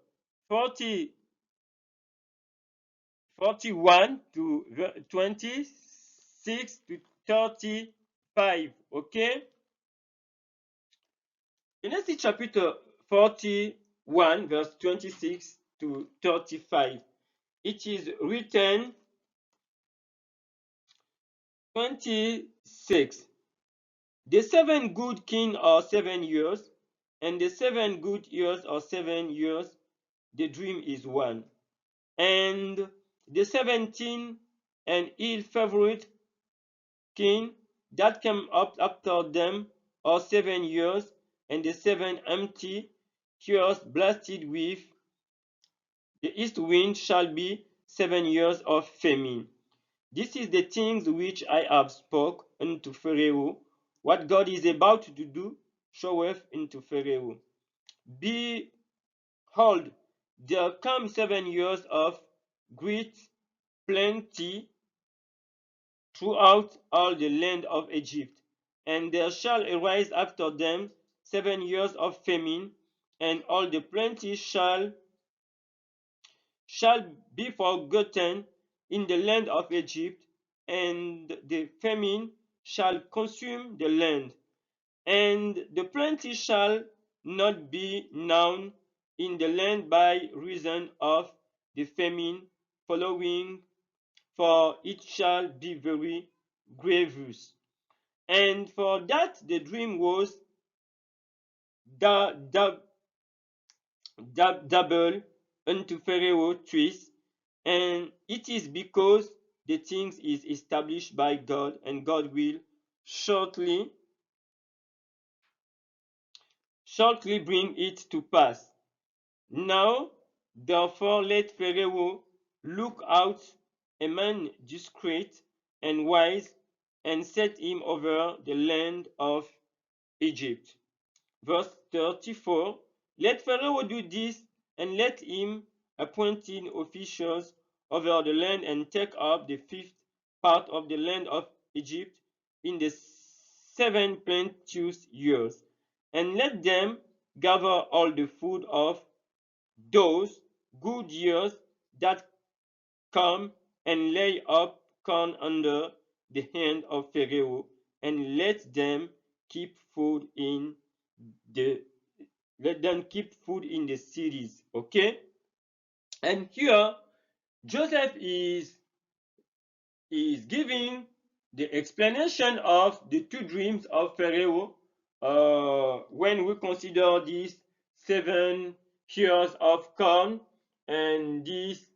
41 to 26 to 35. Okay, Genesis chapter 41 verse 26 to 35. It is written 26. The 7 good kings are 7 years, and the 7 good years are 7 years. The dream is one. And the 17 and ill favorite king that came up after them are 7 years, and the 7 empty years blasted with the east wind shall be 7 years of famine. This is the things which I have spoke unto Pharaoh. What God is about to do showeth unto Pharaoh. Behold, there come 7 years of great plenty throughout all the land of Egypt, and there shall arise after them 7 years of famine, and all the plenty shall be forgotten in the land of Egypt, and the famine shall consume the land, and the plenty shall not be known in the land by reason of the famine following, for it shall be very grievous. And for that the dream was double unto Pharaoh twice, and it is because the thing is established by God, and God will shortly bring it to pass. Now therefore let Pharaoh look out a man discreet and wise, and set him over the land of Egypt. Verse 34, let Pharaoh do this, and let him appoint officials over the land, and take up the 5th part of the land of Egypt in the 7 plenteous years, and let them gather all the food of those good years that come, and lay up corn under the hand of Pharaoh, and let them keep food in the cities. Okay, and here Joseph is giving the explanation of the 2 dreams of Pharaoh. When we consider these 7 years of corn and these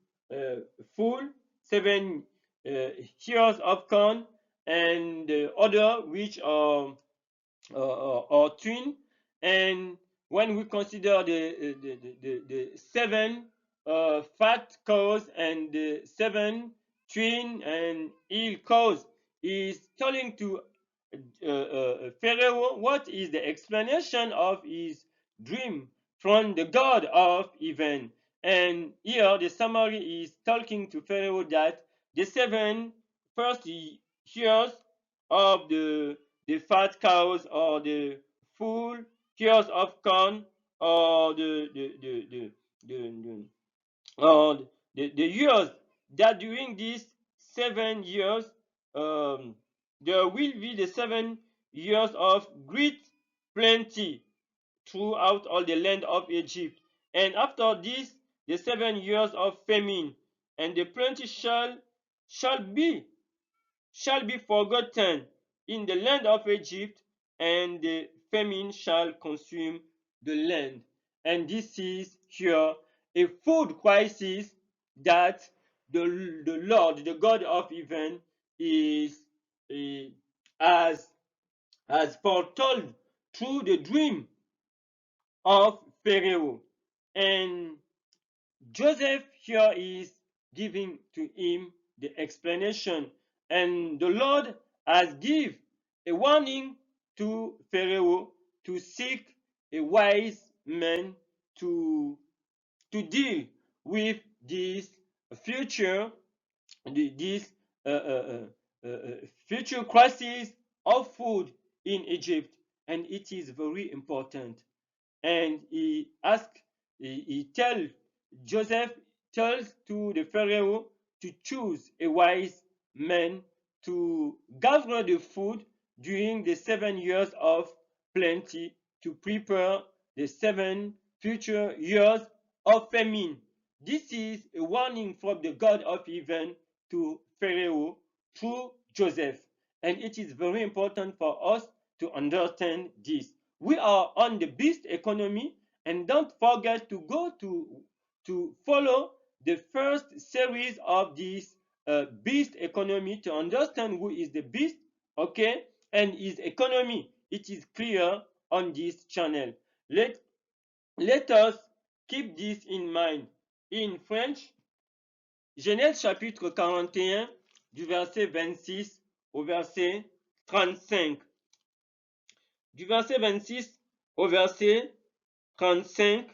full 7 years of corn, and the other which are twin, and when we consider the 7 fat cows and the 7 twin and ill cows, is telling to Pharaoh what is the explanation of his dream from the God of heaven. And here the summary is talking to Pharaoh that the 7 first years of the fat cows, or the full years of corn, or the years that during these 7 years there will be the 7 years of great plenty throughout all the land of Egypt, and after this the 7 years of famine, and the plenty shall be forgotten in the land of Egypt, and the famine shall consume the land. And this is here a food crisis that the Lord, the God of heaven, has foretold through the dream of Pharaoh. And Joseph here is giving to him the explanation, and the Lord has given a warning to Pharaoh to seek a wise man to deal with this future future crisis of food in Egypt, and it is very important. And he Joseph tells to the Pharaoh to choose a wise man to gather the food during the 7 years of plenty to prepare the 7 future years of famine. This is a warning from the God of heaven to Pharaoh through Joseph. And it is very important for us to understand this. We are on the beast economy, and don't forget to go to follow the first series of this beast economy to understand who is the beast, okay, and his economy. It is clear on this channel. Let us keep this in mind. In French, Genèse chapitre 41, du verset 26 au verset 35. Du verset 26 au verset 35,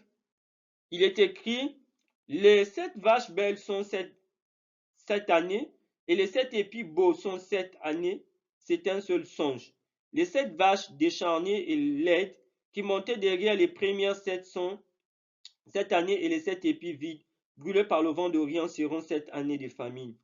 il est écrit: les 7 vaches belles sont cette année, et les 7 épis beaux sont cette année. C'est un seul songe. Les 7 vaches décharnées et laides qui montaient derrière les premières 7 sont cette année, et les 7 épis vides, brûlés par le vent d'Orient, seront cette année de famine.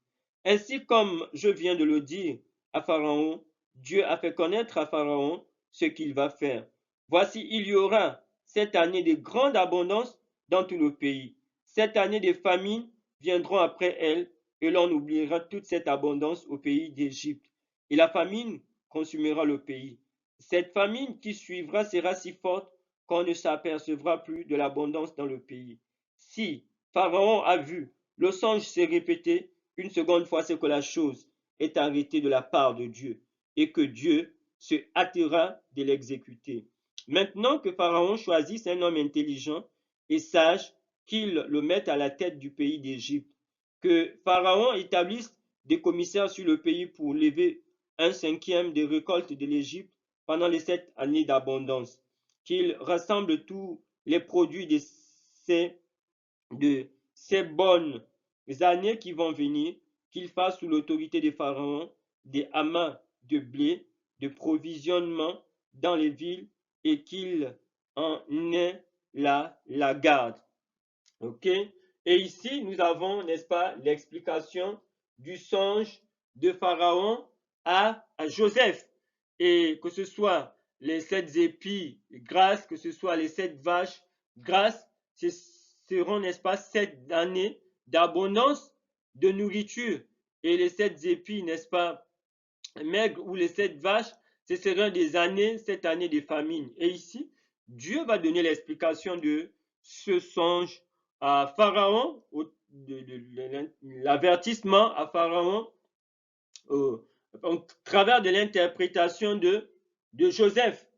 Ainsi comme je viens de le dire à Pharaon, Dieu a fait connaître à Pharaon ce qu'il va faire. Voici, il y aura cette année de grande abondance dans tout le pays. Cette année de famine viendront après elle, et l'on oubliera toute cette abondance au pays d'Égypte. Et la famine consumera le pays. Cette famine qui suivra sera si forte qu'on ne s'apercevra plus de l'abondance dans le pays. Si Pharaon a vu le songe s'est répété une seconde fois, c'est que la chose est arrêtée de la part de Dieu et que Dieu se hâtera de l'exécuter. Maintenant que Pharaon choisisse un homme intelligent et sage, qu'il le mette à la tête du pays d'Égypte, que Pharaon établisse des commissaires sur le pays pour lever 1/5 des récoltes de l'Égypte pendant les 7 années d'abondance, qu'il rassemble tous les produits de ces bonnes années qui vont venir, qu'il fasse sous l'autorité de Pharaon des amas de blé, de provisionnement dans les villes, et qu'il en ait la garde. Ok? Et ici, nous avons, n'est-ce pas, l'explication du songe de Pharaon à Joseph. Et que ce soit les 7 épis grasses, que ce soit les 7 vaches grasses, ce seront, n'est-ce pas, 7 années d'abondance de nourriture. Et les 7 épis, n'est-ce pas, maigres, ou les 7 vaches, ce seront des années, 7 années de famine. Et ici, Dieu va donner l'explication de ce songe à Pharaon, l'avertissement à Pharaon au travers de l'interprétation de Joseph.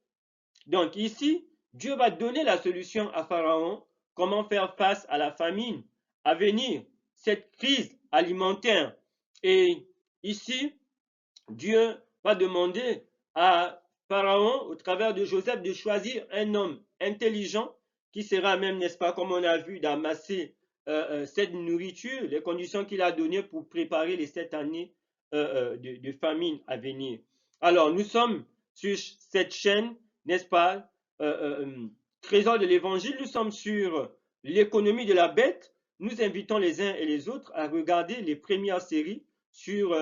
Donc ici, Dieu va donner la solution à Pharaon, comment faire face à la famine à venir, cette crise alimentaire. Et ici, Dieu va demander à Pharaon, au travers de Joseph, de choisir un homme intelligent qui sera même, n'est-ce pas, comme on a vu, d'amasser cette nourriture, les conditions qu'il a données pour préparer les 7 années de famine à venir. Alors, nous sommes sur cette chaîne, n'est-ce pas, Trésor de l'Évangile, nous sommes sur l'économie de la bête. Nous invitons les uns et les autres à regarder les premières séries sur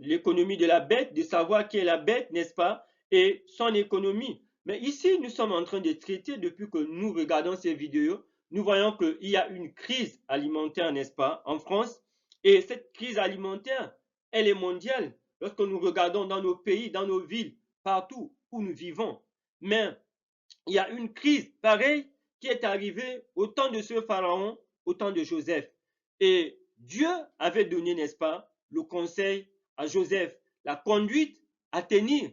l'économie de la bête, de savoir qui est la bête, n'est-ce pas, et son économie. Mais ici, nous sommes en train de traiter, depuis que nous regardons ces vidéos, nous voyons qu'il y a une crise alimentaire, n'est-ce pas, en France. Et cette crise alimentaire, elle est mondiale. Lorsque nous regardons dans nos pays, dans nos villes, partout où nous vivons. Mais il y a une crise pareille qui est arrivée au temps de ce pharaon, au temps de Joseph. Et Dieu avait donné, n'est-ce pas, le conseil à Joseph, la conduite à tenir.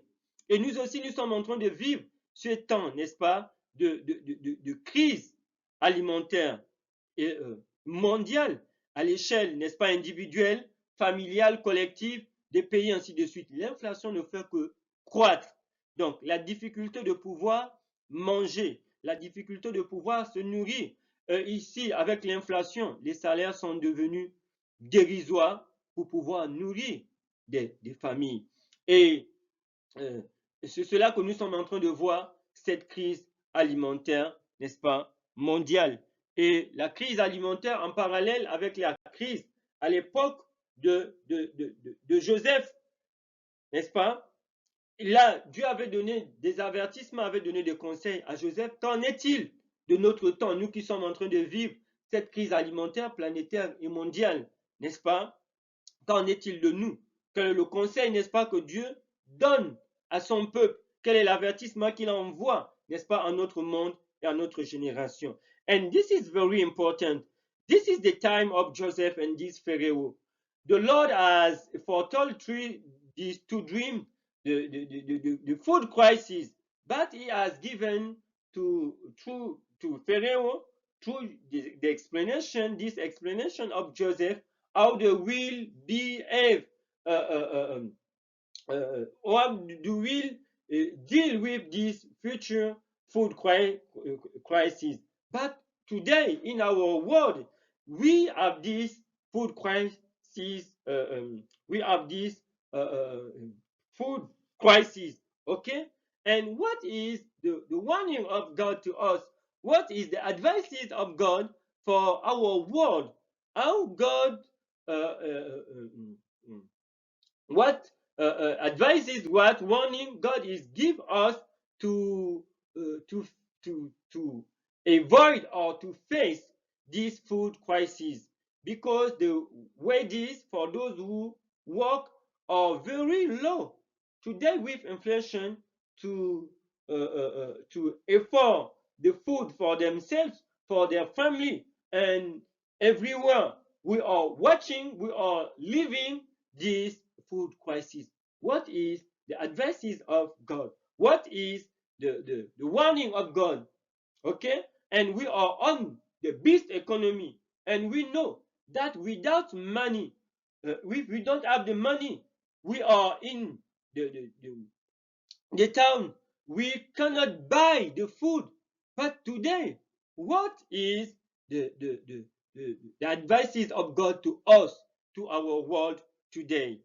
Et nous aussi, nous sommes en train de vivre ce temps, n'est-ce pas, de crise alimentaire et mondiale, à l'échelle, n'est-ce pas, individuelle, familiale, collective, des pays, ainsi de suite. L'inflation ne fait que croître. Donc, la difficulté de pouvoir manger, la difficulté de pouvoir se nourrir. Ici, avec l'inflation, les salaires sont devenus dérisoires pour pouvoir nourrir des familles. Et c'est cela que nous sommes en train de voir, cette crise alimentaire, n'est-ce pas, mondiale. Et la crise alimentaire en parallèle avec la crise à l'époque de Joseph, n'est-ce pas? Là, Dieu avait donné des avertissements, avait donné des conseils à Joseph. Qu'en est-il de notre temps, nous qui sommes en train de vivre cette crise alimentaire planétaire et mondiale, n'est-ce pas? Qu'en est-il de nous? Quel est le conseil, n'est-ce pas, que Dieu donne à son peuple? Quel est l'avertissement qu'il envoie, n'est-ce pas, à notre monde et à notre génération? And this is very important. This is the time of Joseph and this Pharaoh. The Lord has foretold these two dreams, the food crisis, but he has given to Pharaoh through the explanation, this explanation of Joseph, how they will behave, how they will deal with this future food crisis. But today in our world, we have this food crisis, we have this food crisis, okay? And what is the warning of God to us? What is the advices of God for our world? How God, what advices, what warning God is give us to avoid or to face this food crisis? Because the wages for those who work are very low today with inflation to afford the food for themselves, for their family, and everywhere we are watching, we are living this food crisis. What is the advices of God? What is the warning of God? Okay, and we are on the beast economy, and we know that without money, we don't have the money. We are in the town. We cannot buy the food. But today, what is the advices of God to us, to our world today?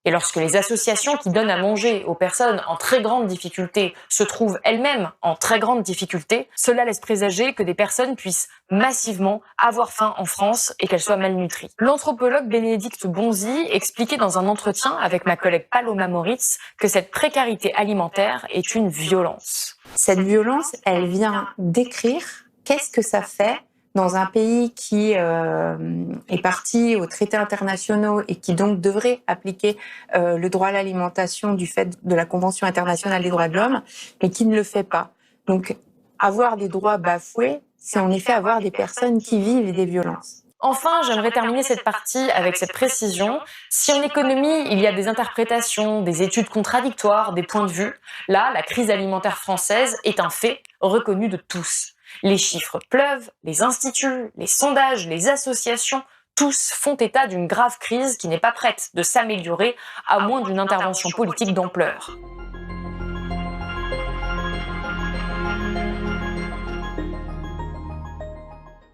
Et lorsque les associations qui donnent à manger aux personnes en très grande difficulté se trouvent elles-mêmes en très grande difficulté, cela laisse présager que des personnes puissent massivement avoir faim en France et qu'elles soient malnutries. L'anthropologue Bénédicte Bonzi expliquait dans un entretien avec ma collègue Paloma Moritz que cette précarité alimentaire est une violence. Cette violence, elle vient décrire qu'est-ce que ça fait dans un pays qui est parti aux traités internationaux et qui donc devrait appliquer le droit à l'alimentation du fait de la Convention internationale des droits de l'homme, mais qui ne le fait pas. Donc, avoir des droits bafoués, c'est en effet avoir des personnes qui vivent des violences. Enfin, j'aimerais terminer cette partie avec cette précision. Si en économie, il y a des interprétations, des études contradictoires, des points de vue, là, la crise alimentaire française est un fait reconnu de tous. Les chiffres pleuvent, les instituts, les sondages, les associations, tous font état d'une grave crise qui n'est pas prête de s'améliorer à moins d'une intervention politique d'ampleur.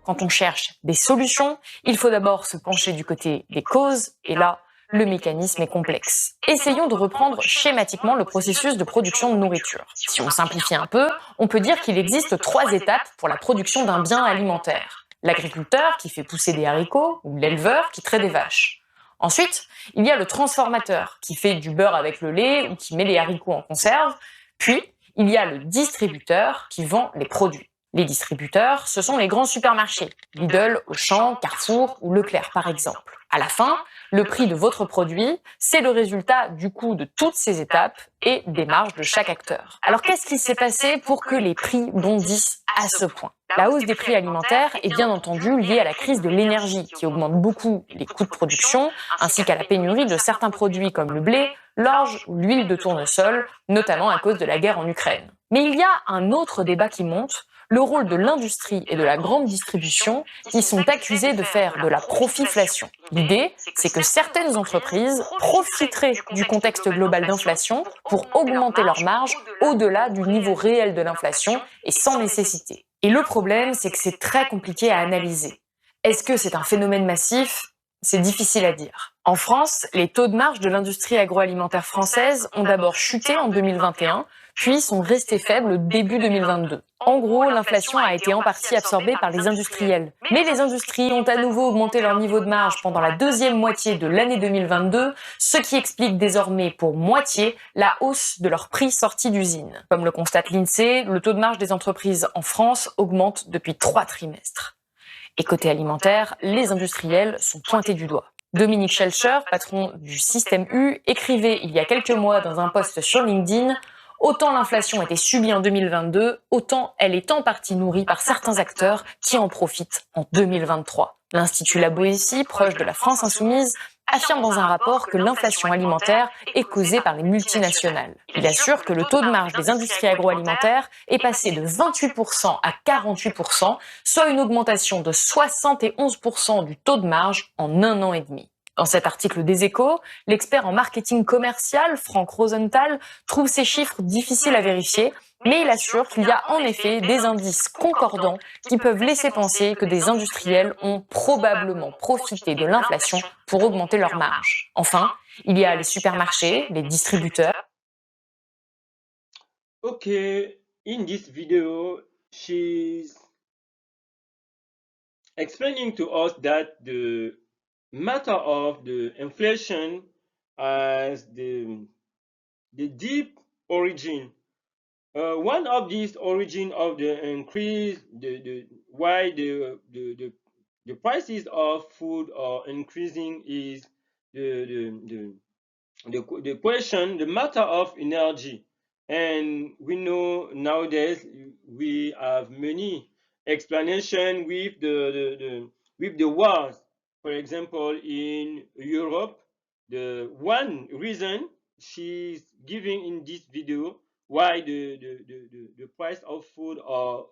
Quand on cherche des solutions, il faut d'abord se pencher du côté des causes, et là, le mécanisme est complexe. Essayons de reprendre schématiquement le processus de production de nourriture. Si on simplifie un peu, on peut dire qu'il existe 3 étapes pour la production d'un bien alimentaire. L'agriculteur qui fait pousser des haricots ou l'éleveur qui traite des vaches. Ensuite, il y a le transformateur qui fait du beurre avec le lait ou qui met les haricots en conserve. Puis, il y a le distributeur qui vend les produits. Les distributeurs, ce sont les grands supermarchés, Lidl, Auchan, Carrefour ou Leclerc par exemple. À la fin, le prix de votre produit, c'est le résultat du coût de toutes ces étapes et des marges de chaque acteur. Alors qu'est-ce qui s'est passé pour que les prix bondissent à ce point? La hausse des prix alimentaires est bien entendu liée à la crise de l'énergie qui augmente beaucoup les coûts de production ainsi qu'à la pénurie de certains produits comme le blé, l'orge ou l'huile de tournesol, notamment à cause de la guerre en Ukraine. Mais il y a un autre débat qui monte, le rôle de l'industrie et de la grande distribution qui sont accusés de faire de la profiflation. L'idée, c'est que certaines entreprises profiteraient du contexte global d'inflation pour augmenter leurs marges au-delà du niveau réel de l'inflation et sans nécessité. Et le problème, c'est que c'est très compliqué à analyser. Est-ce que c'est un phénomène massif? C'est difficile à dire. En France, les taux de marge de l'industrie agroalimentaire française ont d'abord chuté en 2021, puis sont restés faibles début 2022. En gros, l'inflation a été en partie absorbée par les industriels. Mais les industries ont à nouveau augmenté leur niveau de marge pendant la deuxième moitié de l'année 2022, ce qui explique désormais pour moitié la hausse de leur prix sortis d'usine. Comme le constate l'INSEE, le taux de marge des entreprises en France augmente depuis 3 trimestres. Et côté alimentaire, les industriels sont pointés du doigt. Dominique Schelcher, patron du Système U, écrivait il y a quelques mois dans un post sur LinkedIn « Autant l'inflation était subie en 2022, autant elle est en partie nourrie par certains acteurs qui en profitent en 2023 ». L'Institut La Boétie, proche de la France Insoumise, affirme dans un rapport que l'inflation alimentaire est causée par les multinationales. Il assure que le taux de marge des industries agroalimentaires est passé de 28% à 48%, soit une augmentation de 71% du taux de marge en 1 an et demi. Dans cet article des Échos, l'expert en marketing commercial, Franck Rosenthal, trouve ces chiffres difficiles à vérifier, mais il assure qu'il y a en effet des indices concordants qui peuvent laisser penser que des industriels ont probablement profité de l'inflation pour augmenter leurs marges. Enfin, il y a les supermarchés, les distributeurs. Okay, in this video, she's explaining to us that the matter of the inflation as the deep origin. One of these origin of the increase, why the prices of food are increasing is the question, the matter of energy. And we know nowadays we have many explanations with the wars. For example, in Europe, the one reason she's giving in this video why the price of food are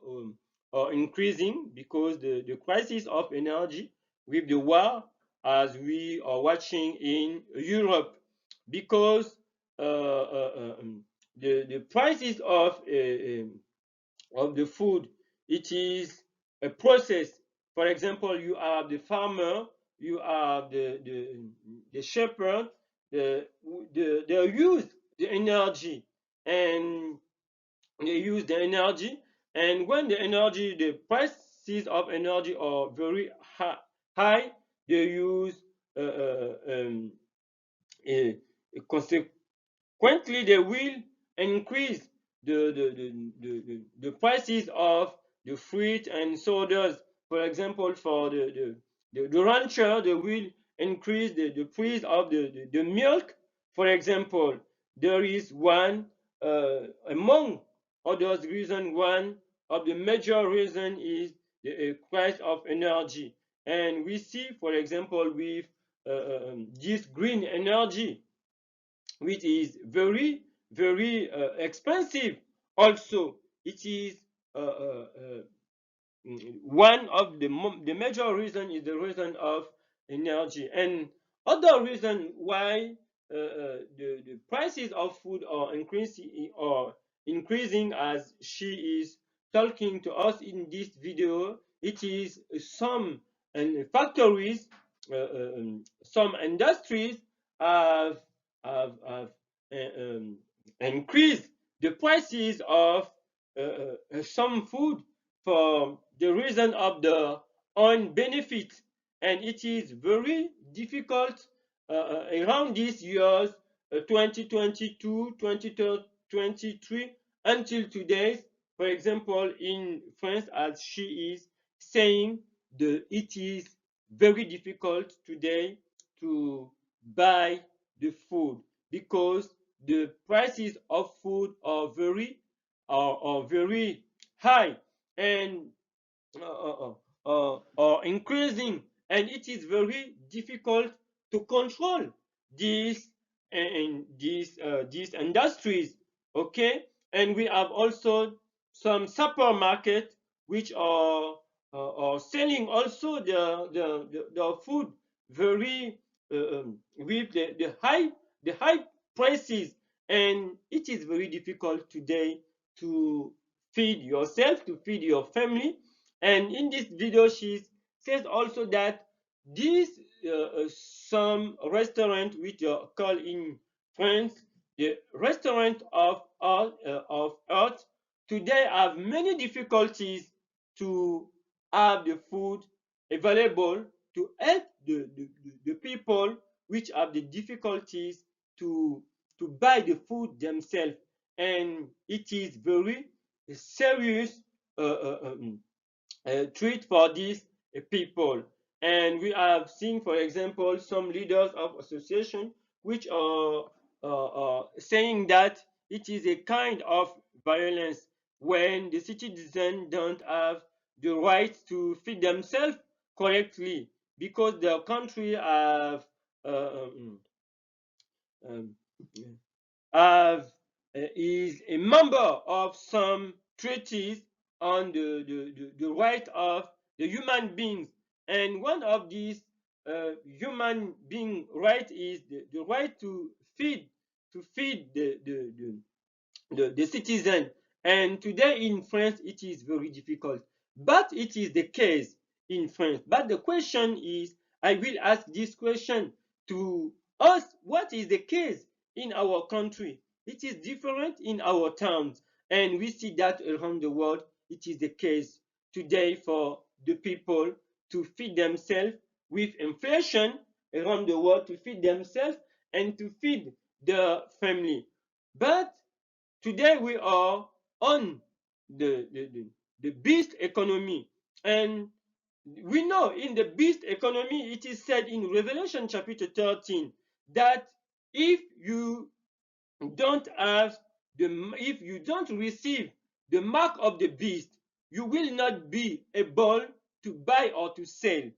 increasing, because the crisis of energy with the war, as we are watching in Europe, because the prices of the food, it is a process. For example, you have the farmer, you have the shepherd, they use the energy, and they use the energy, and when the prices of energy are very high, they use consequently they will increase the prices of the fruit and sodas. For example, for the rancher, they will increase the price of the milk. For example, there is one among others reason, one of the major reason is the price of energy. And we see, for example, with this green energy, which is very expensive. Also, it is one of the major reason is the reason of energy. And other reason why the prices of food are increasing, as she is talking to us in this video, it is some factories, some industries have increased the prices of some food for the reason of the own benefit, and it is very difficult around these years 2022, 2023 until today. For example, in France, as she is saying, it is very difficult today to buy the food because the prices of food are very high and are increasing, and it is very difficult to control these industries. Okay, and we have also some supermarkets which are selling also the food very with the high prices, and it is very difficult today to feed yourself, to feed your family. And in this video, she says also that this some restaurant which are called in France the restaurant of earth today have many difficulties to have the food available to help the people which have the difficulties to buy the food themselves, and it is very serious treat for these people. And we have seen, for example, some leaders of association which are saying that it is a kind of violence when the citizens don't have the right to feed themselves correctly because their country have is a member of some treaties on the right of the human beings, and one of these human being right is the right to feed the citizen. And today in France it is very difficult, but it is the case in France. But the question is, I will ask this question to us: what is the case in our country? It is different in our towns, and we see that around the world it is the case today for the people to feed themselves with inflation around the world, to feed themselves and to feed their family. But today we are on the beast economy, and we know in the beast economy it is said in Revelation chapter 13 that if you don't receive the mark of the beast, you will not be able to buy or to sell.